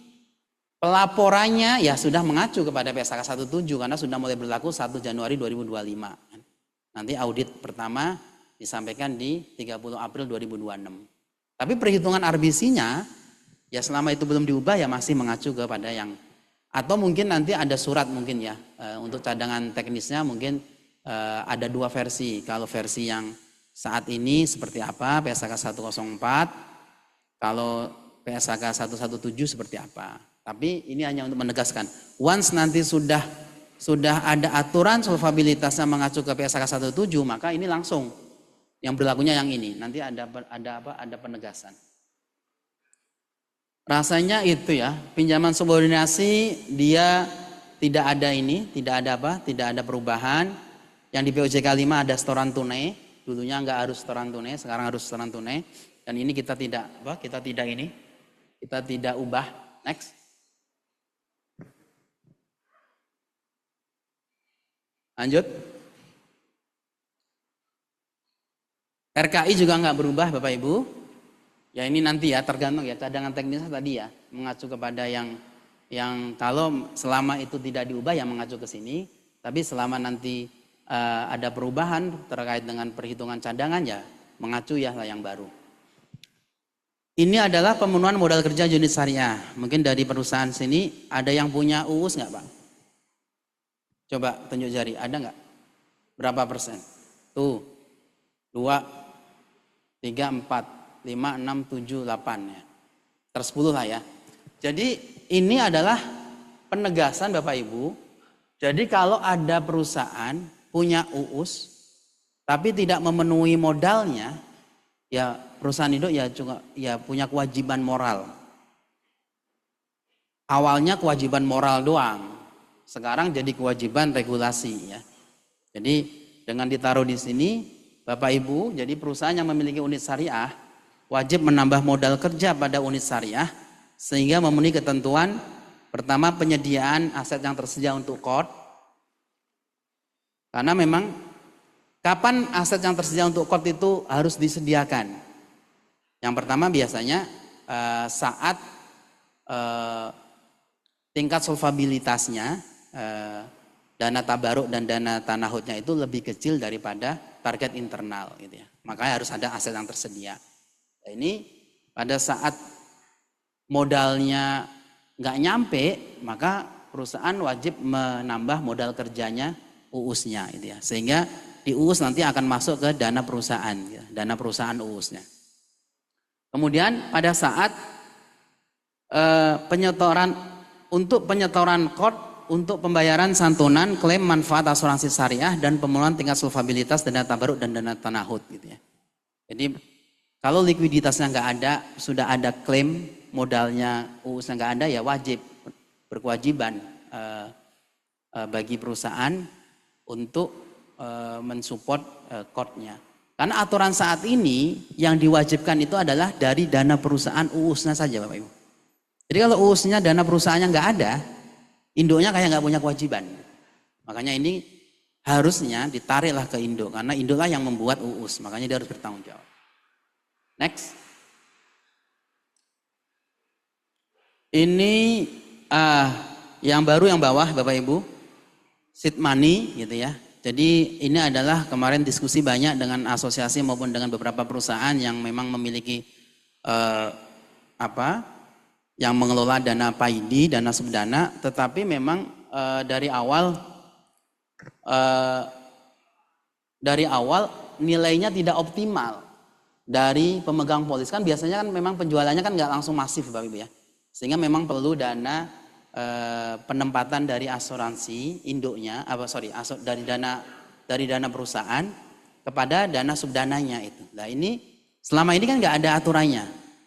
F: pelaporannya ya sudah mengacu kepada PSAK 17 karena sudah mulai berlaku 1 Januari 2025. Nanti audit pertama disampaikan di 30 April 2026. Tapi perhitungan RBC-nya ya selama itu belum diubah ya masih mengacu kepada yang, atau mungkin nanti ada surat mungkin ya untuk cadangan teknisnya mungkin ada dua versi. Kalau versi yang saat ini seperti apa PSAK 104, kalau PSAK 117 seperti apa. Tapi ini hanya untuk menegaskan, once nanti sudah ada aturan solvabilitasnya mengacu ke PSAK 17, maka ini langsung yang berlakunya yang ini. Nanti ada penegasan. Rasanya itu ya, pinjaman subordinasi dia tidak ada perubahan. Yang di POJK 5 ada setoran tunai, dulunya enggak harus setoran tunai, sekarang harus setoran tunai. Dan ini kita tidak ubah. Next. Lanjut. RKI juga nggak berubah Bapak Ibu. Ya ini nanti ya tergantung ya cadangan teknisnya tadi ya mengacu kepada yang kalau selama itu tidak diubah ya mengacu ke sini. Tapi selama nanti ada perubahan terkait dengan perhitungan cadangan ya mengacu ya lah yang baru. Ini adalah pemenuhan modal kerja unit syariah. Mungkin dari perusahaan sini ada yang punya UUS nggak Pak? Coba tunjuk jari, ada nggak? Berapa persen? Tuh, 2, 3, 4, 5, 6, 7, 8 ya. Ter-10 lah ya. Jadi ini adalah penegasan Bapak Ibu. Jadi kalau ada perusahaan punya UUS tapi tidak memenuhi modalnya, ya perusahaan itu ya punya kewajiban moral. Awalnya kewajiban moral doang, sekarang jadi kewajiban regulasi ya. Jadi dengan ditaruh di sini, Bapak Ibu, jadi perusahaan yang memiliki unit syariah wajib menambah modal kerja pada unit syariah sehingga memenuhi ketentuan pertama penyediaan aset yang tersedia untuk KOD. Karena memang kapan aset yang tersedia untuk KOD itu harus disediakan. Yang pertama biasanya saat tingkat solvabilitasnya dana tabaruk dan dana tanahutnya itu lebih kecil daripada target internal gitu ya. Makanya harus ada aset yang tersedia. Nah, ini pada saat modalnya nggak nyampe, maka perusahaan wajib menambah modal kerjanya UUS-nya gitu ya. Sehingga di UUS nanti akan masuk ke dana perusahaan ya, dana perusahaan UUS-nya. Kemudian pada saat untuk penyetoran KOD untuk pembayaran santunan klaim manfaat asuransi syariah dan pemenuhan tingkat solvabilitas dana tabaruk dan dana tanahut gitu ya. Jadi kalau likuiditasnya nggak ada, sudah ada klaim modalnya UUS-nya nggak ada, ya wajib berkewajiban bagi perusahaan untuk mensupport KOD-nya. Karena aturan saat ini yang diwajibkan itu adalah dari dana perusahaan UUS-nya saja Bapak Ibu. Jadi kalau UUS-nya dana perusahaannya nggak ada, induknya kayak nggak punya kewajiban. Makanya ini harusnya ditariklah ke induk karena induklah yang membuat UUS, makanya dia harus bertanggung jawab. Next. Ini yang baru yang bawah Bapak Ibu, seed money gitu ya. Jadi ini adalah kemarin diskusi banyak dengan asosiasi maupun dengan beberapa perusahaan yang memang memiliki yang mengelola dana PAID, dana subdana, tetapi memang dari awal nilainya tidak optimal dari pemegang polis. Kan biasanya kan memang penjualannya kan nggak langsung masif Bapak Ibu ya, sehingga memang perlu dana penempatan dari asuransi induknya, dari dana perusahaan kepada dana subdananya itu. Nah ini selama ini kan nggak ada aturannya.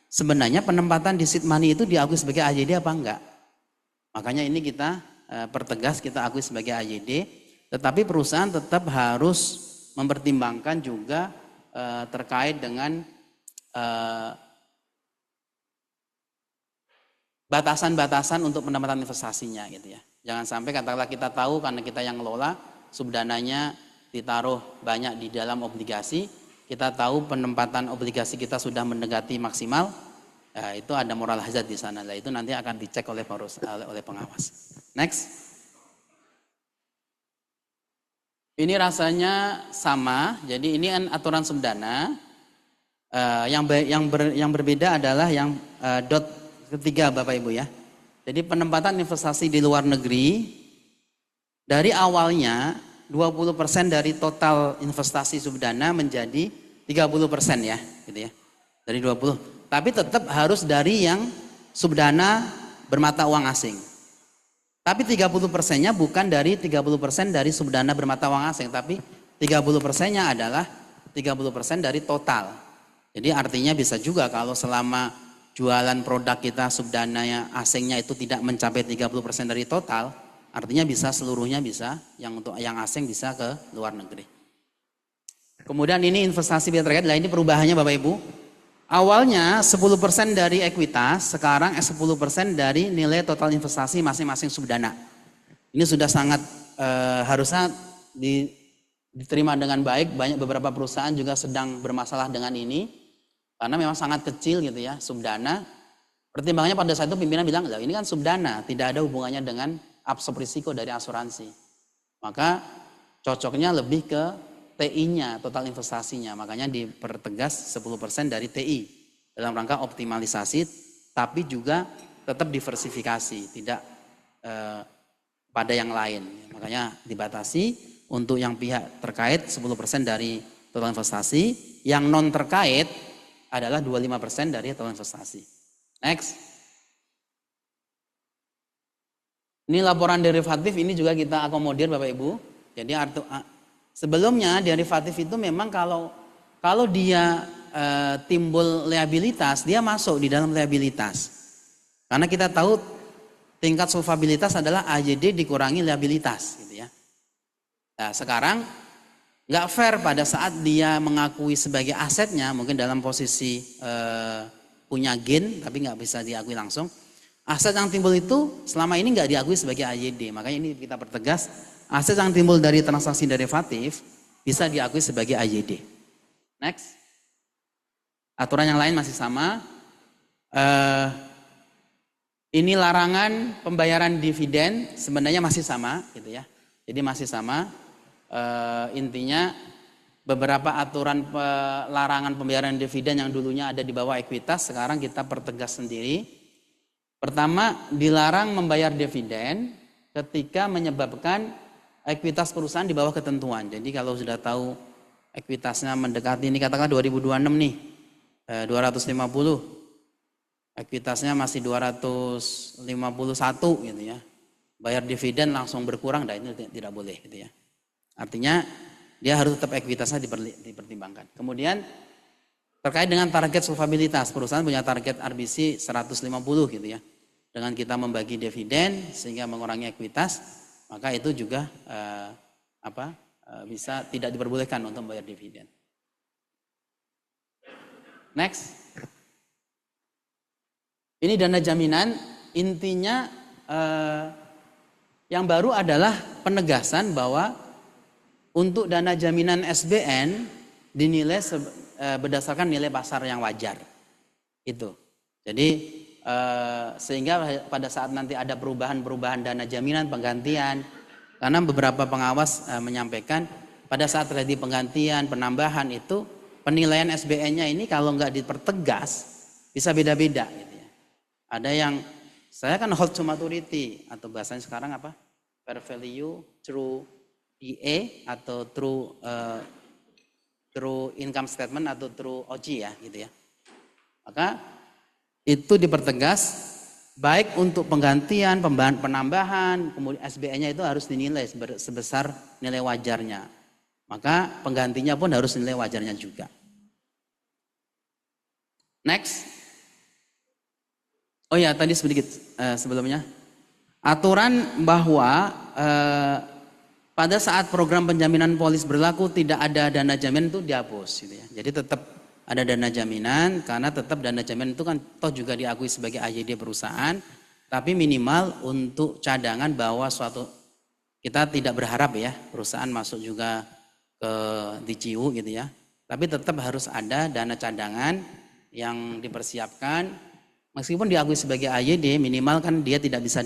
F: Sebenarnya penempatan di seed money itu diakui sebagai AJD apa enggak? Makanya ini kita pertegas, kita akui sebagai AJD, tetapi perusahaan tetap harus mempertimbangkan juga terkait dengan batasan-batasan untuk pendapatan investasinya gitu ya. Jangan sampai katakanlah kita tahu karena kita yang ngelola subdananya ditaruh banyak di dalam obligasi, kita tahu penempatan obligasi kita sudah mendekati maksimal, ya itu ada moral hazard di sana. Nah, itu nanti akan dicek oleh pengawas. Next. Ini rasanya sama. Jadi ini kan aturan subdana. Yang berbeda adalah yang dot ketiga Bapak Ibu ya. Jadi penempatan investasi di luar negeri dari awalnya 20% dari total investasi subdana menjadi 30% ya, gitu ya. Dari 20. Tapi tetap harus dari yang subdana bermata uang asing. Tapi 30%-nya bukan dari 30% dari subdana bermata uang asing, tapi 30%-nya adalah 30% dari total. Jadi artinya bisa juga kalau selama jualan produk kita subdana asingnya itu tidak mencapai 30% dari total, artinya bisa seluruhnya bisa, yang untuk yang asing bisa ke luar negeri. Kemudian ini investasi pihak terkait, ini perubahannya Bapak Ibu. Awalnya 10% dari ekuitas, sekarang 10% dari nilai total investasi masing-masing subdana. Ini sudah sangat harusnya diterima dengan baik. Beberapa perusahaan juga sedang bermasalah dengan ini karena memang sangat kecil gitu ya, subdana. Pertimbangannya pada saat itu pimpinan bilang, ini kan subdana, tidak ada hubungannya dengan absorb risiko dari asuransi. Maka cocoknya lebih ke TI-nya, total investasinya. Makanya dipertegas 10% dari TI dalam rangka optimalisasi, tapi juga tetap diversifikasi, tidak pada yang lain. Makanya dibatasi untuk yang pihak terkait 10% dari total investasi, yang non terkait adalah 25% dari total investasi. Next. Ini laporan derivatif, ini juga kita akomodir Bapak Ibu. Jadi sebelumnya derivatif itu memang kalau dia timbul liabilitas, dia masuk di dalam liabilitas. Karena kita tahu tingkat solvabilitas adalah AYD dikurangi liabilitas gitu ya. Nah, sekarang nggak fair pada saat dia mengakui sebagai asetnya, mungkin dalam posisi punya gain tapi nggak bisa diakui langsung. Aset yang timbul itu selama ini nggak diakui sebagai AYD. Makanya ini kita pertegas, aset yang timbul dari transaksi derivatif bisa diakui sebagai AYD. Next. Aturan yang lain masih sama. Ini larangan pembayaran dividen sebenarnya masih sama gitu ya. Jadi masih sama. Intinya beberapa aturan larangan pembayaran dividen yang dulunya ada di bawah ekuitas sekarang kita pertegas sendiri. Pertama, dilarang membayar dividen ketika menyebabkan ekuitas perusahaan di bawah ketentuan. Jadi kalau sudah tahu ekuitasnya mendekati, ini katakanlah 2026 nih, 250, ekuitasnya masih 251 gitu ya. Bayar dividen langsung berkurang, nah ini tidak boleh gitu ya. Artinya dia harus tetap ekuitasnya dipertimbangkan. Kemudian terkait dengan target solvabilitas, perusahaan punya target RBC 150 gitu ya. Dengan kita membagi dividen sehingga mengurangi ekuitas, maka itu juga bisa tidak diperbolehkan untuk membayar dividen. Next. Ini dana jaminan, intinya yang baru adalah penegasan bahwa untuk dana jaminan SBN dinilai berdasarkan nilai pasar yang wajar. Itu. Jadi sehingga pada saat nanti ada perubahan dana jaminan, penggantian, karena beberapa pengawas menyampaikan pada saat terjadi penggantian, penambahan itu penilaian SBN-nya ini kalau nggak dipertegas bisa beda-beda gitu ya. Ada yang saya kan hold to maturity atau bahasanya sekarang apa? Fair value through DA atau through income statement atau through OC ya gitu ya. Maka itu dipertegas baik untuk penggantian, penambahan, kemudian SBN-nya itu harus dinilai sebesar nilai wajarnya. Maka penggantinya pun harus nilai wajarnya juga. Next. Oh ya, tadi sedikit sebelumnya. Aturan bahwa pada saat program penjaminan polis berlaku tidak ada dana jaminan itu dihapus gitu ya. Jadi tetap ada dana jaminan karena tetap dana jaminan itu kan toh juga diakui sebagai AYD perusahaan, tapi minimal untuk cadangan bahwa suatu kita tidak berharap ya perusahaan masuk juga ke DCU gitu ya. Tapi tetap harus ada dana cadangan yang dipersiapkan meskipun diakui sebagai AYD minimal kan dia tidak bisa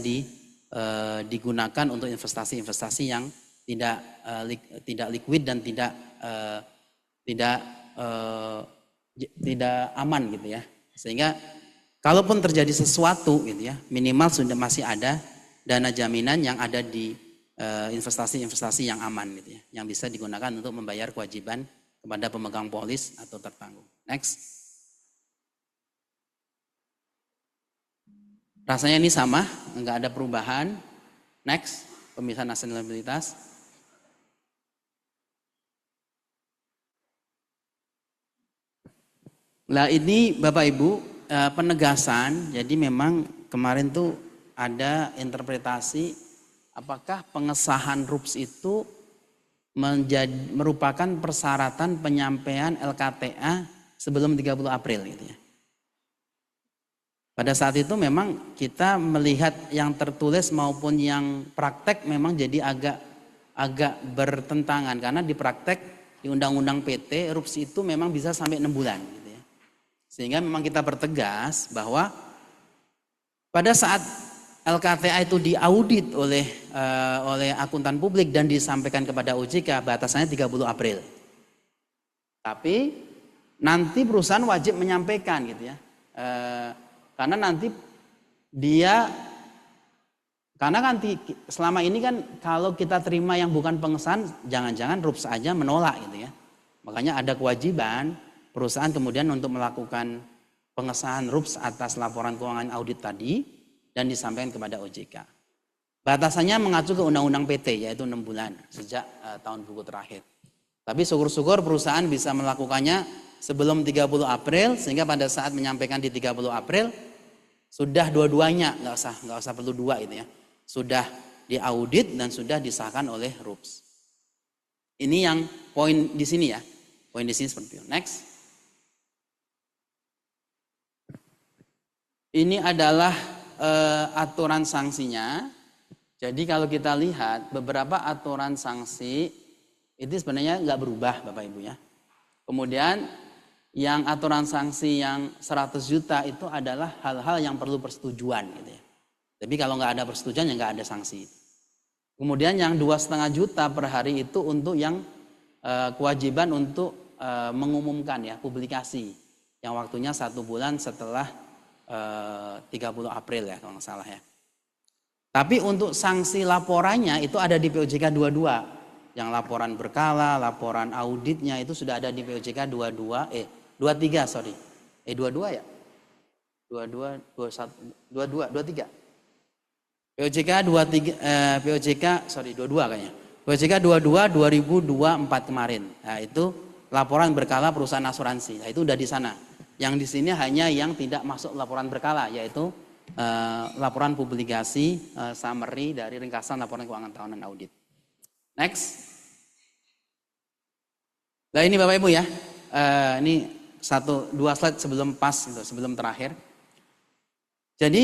F: digunakan untuk investasi-investasi yang tidak liquid dan tidak aman gitu ya. Sehingga kalaupun terjadi sesuatu gitu ya, minimal sudah masih ada dana jaminan yang ada di investasi-investasi yang aman gitu ya, yang bisa digunakan untuk membayar kewajiban kepada pemegang polis atau tertanggung. Next. Rasanya ini sama, enggak ada perubahan. Next, pemisahan aset dan liabilitas. Nah ini Bapak Ibu penegasan, jadi memang kemarin tuh ada interpretasi apakah pengesahan RUPS itu merupakan persyaratan penyampaian LKTA sebelum 30 April gitu ya. Pada saat itu memang kita melihat yang tertulis maupun yang praktek memang jadi agak agak bertentangan karena di praktek di Undang-Undang PT RUPS itu memang bisa sampai 6 bulan gitu ya. Sehingga memang kita pertegas bahwa pada saat LKTA itu diaudit oleh akuntan publik dan disampaikan kepada OJK, batasannya 30 April. Tapi nanti perusahaan wajib menyampaikan gitu ya. Karena nanti karena kan selama ini kan kalau kita terima yang bukan pengesahan, jangan-jangan RUPS aja menolak gitu ya. Makanya ada kewajiban perusahaan kemudian untuk melakukan pengesahan RUPS atas laporan keuangan audit tadi dan disampaikan kepada OJK. Batasannya mengacu ke Undang-Undang PT yaitu 6 bulan sejak tahun buku terakhir. Tapi syukur-syukur perusahaan bisa melakukannya sebelum 30 April sehingga pada saat menyampaikan di 30 April sudah dua-duanya, nggak usah perlu dua gitu ya. Sudah diaudit dan sudah disahkan oleh RUPS. Ini yang poin di sini ya. Poin di sini seperti itu. Next. Ini adalah aturan sanksinya. Jadi kalau kita lihat beberapa aturan sanksi itu sebenarnya nggak berubah Bapak Ibu ya. Kemudian yang aturan sanksi yang 100 juta itu adalah hal-hal yang perlu persetujuan gitu ya. Tapi kalau nggak ada persetujuan ya nggak ada sanksi. Kemudian yang 2,5 juta per hari itu untuk yang kewajiban untuk mengumumkan ya publikasi yang waktunya 1 bulan setelah 30 April ya kalau nggak salah ya. Tapi untuk sanksi laporannya itu ada di POJK 22. Yang laporan berkala, laporan auditnya itu sudah ada di POJK 23 sorry. 22 ya? 22, 21, 22, 23. POJK 22 kayaknya. POJK 22 2024 kemarin. Nah, itu laporan berkala perusahaan asuransi. Nah, itu udah di sana. Yang di sini hanya yang tidak masuk laporan berkala yaitu laporan publikasi summary dari ringkasan laporan keuangan tahunan audit. Next. Nah, ini Bapak Ibu ya. Ini 2 slide sebelum pas gitu, sebelum terakhir. Jadi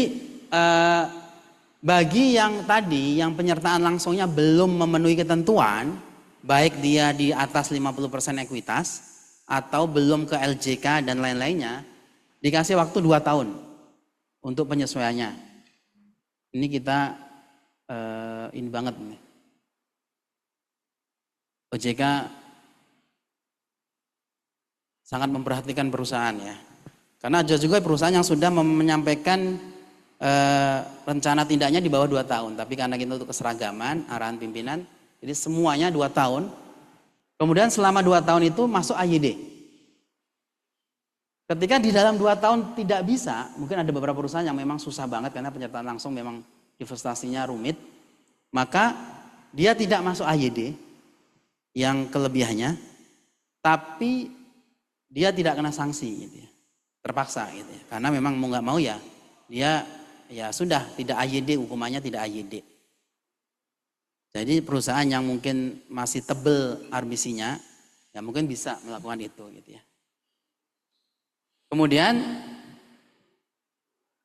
F: bagi yang tadi, yang penyertaan langsungnya belum memenuhi ketentuan, baik dia di atas 50% ekuitas, atau belum ke LJK dan lain-lainnya, dikasih waktu 2 tahun untuk penyesuaiannya. Ini kita, ini banget nih. OJK sangat memperhatikan perusahaan ya. Karena ada juga perusahaan yang sudah menyampaikan rencana tindaknya di bawah 2 tahun, tapi karena kita untuk keseragaman arahan pimpinan, jadi semuanya 2 tahun. Kemudian selama 2 tahun itu masuk AYD. Ketika di dalam 2 tahun tidak bisa, mungkin ada beberapa perusahaan yang memang susah banget karena penyertaan langsung memang investasinya rumit, maka dia tidak masuk AYD yang kelebihannya, tapi dia tidak kena sanksi gitu ya, terpaksa gitu ya, karena memang mau nggak mau ya dia ya sudah tidak AYD, hukumannya tidak AYD. Jadi perusahaan yang mungkin masih tebel RBC-nya ya mungkin bisa melakukan itu gitu ya. Kemudian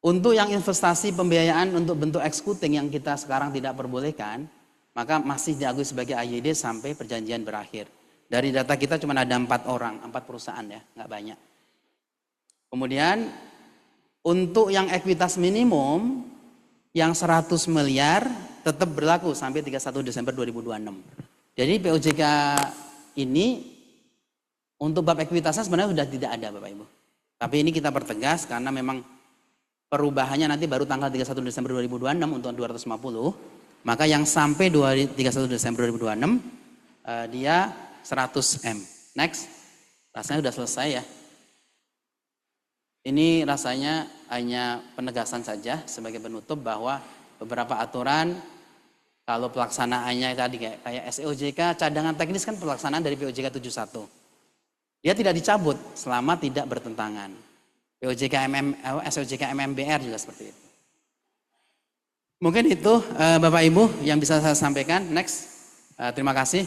F: untuk yang investasi pembiayaan untuk bentuk executing yang kita sekarang tidak perbolehkan, maka masih diakui sebagai AYD sampai perjanjian berakhir. Dari data kita cuma ada 4 orang, 4 perusahaan ya, nggak banyak. Kemudian untuk yang ekuitas minimum yang 100 miliar tetap berlaku sampai 31 Desember 2026. Jadi POJK ini untuk bab ekuitasnya sebenarnya sudah tidak ada Bapak Ibu. Tapi ini kita pertegas karena memang perubahannya nanti baru tanggal 31 Desember 2026 untuk 250. Maka yang sampai 31 Desember 2026 dia 100M. Next. Rasanya sudah selesai ya. Ini rasanya hanya penegasan saja sebagai penutup bahwa beberapa aturan kalau pelaksanaannya tadi kayak SEOJK cadangan teknis kan pelaksanaan dari POJK 71. Dia tidak dicabut selama tidak bertentangan. SEOJK MMBR juga seperti itu. Mungkin itu Bapak Ibu yang bisa saya sampaikan. Next. Terima kasih.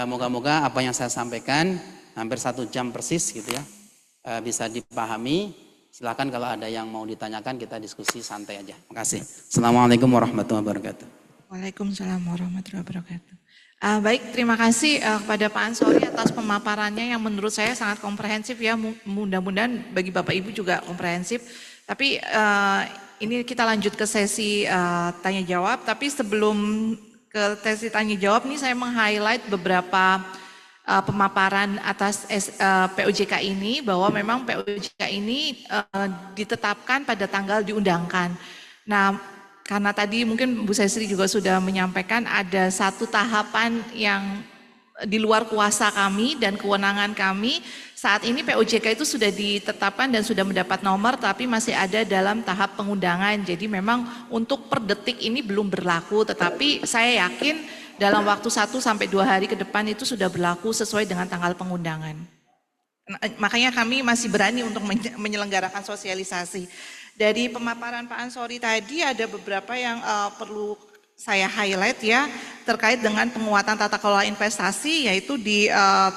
F: Moga-moga apa yang saya sampaikan hampir 1 jam persis gitu ya. Bisa dipahami. Silakan kalau ada yang mau ditanyakan kita diskusi santai aja. Terima kasih. Assalamualaikum warahmatullahi wabarakatuh.
E: Waalaikumsalam warahmatullahi wabarakatuh. Baik, terima kasih kepada Pak Ansori atas pemaparannya yang menurut saya sangat komprehensif ya. Mudah-mudahan bagi Bapak Ibu juga komprehensif. Tapi ini kita lanjut ke sesi tanya jawab. Tapi sebelum ke sesi tanya jawab ini saya meng-highlight beberapa pemaparan atas POJK ini, bahwa memang POJK ini ditetapkan pada tanggal diundangkan. Nah, karena tadi mungkin Bu Sesri juga sudah menyampaikan ada satu tahapan yang di luar kuasa kami dan kewenangan kami. Saat ini POJK itu sudah ditetapkan dan sudah mendapat nomor, tapi masih ada dalam tahap pengundangan. Jadi memang untuk per detik ini belum berlaku, tetapi saya yakin dalam waktu 1 sampai 2 hari ke depan itu sudah berlaku sesuai dengan tanggal pengundangan. Makanya kami masih berani untuk menyelenggarakan sosialisasi. Dari pemaparan Pak Ansori tadi ada beberapa yang perlu saya highlight ya, terkait dengan penguatan tata kelola investasi, yaitu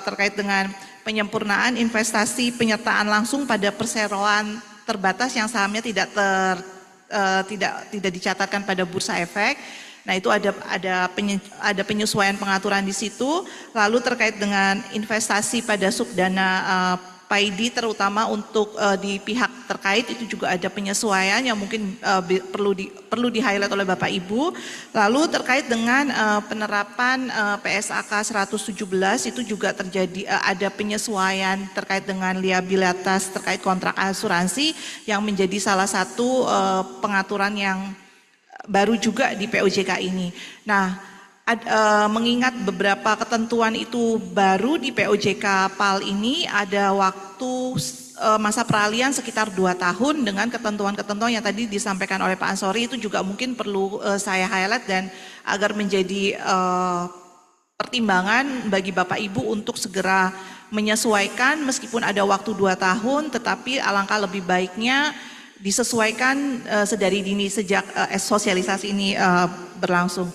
E: terkait dengan penyempurnaan investasi penyertaan langsung pada perseroan terbatas yang sahamnya tidak dicatatkan pada bursa efek. Nah, itu ada penyesuaian pengaturan di situ. Lalu terkait dengan investasi pada subdana PAID, terutama untuk di pihak terkait, itu juga ada penyesuaian yang mungkin perlu di-highlight oleh Bapak Ibu. Lalu terkait dengan penerapan PSAK 117 itu juga terjadi ada penyesuaian terkait dengan liabilitas terkait kontrak asuransi yang menjadi salah satu pengaturan yang baru juga di POJK ini. Nah, mengingat beberapa ketentuan itu baru di POJK PAL ini, ada waktu masa peralihan sekitar 2 tahun dengan ketentuan-ketentuan yang tadi disampaikan oleh Pak Ansori, itu juga mungkin perlu saya highlight dan agar menjadi pertimbangan bagi Bapak Ibu untuk segera menyesuaikan, meskipun ada waktu 2 tahun, tetapi alangkah lebih baiknya disesuaikan sedari dini sejak sosialisasi ini berlangsung.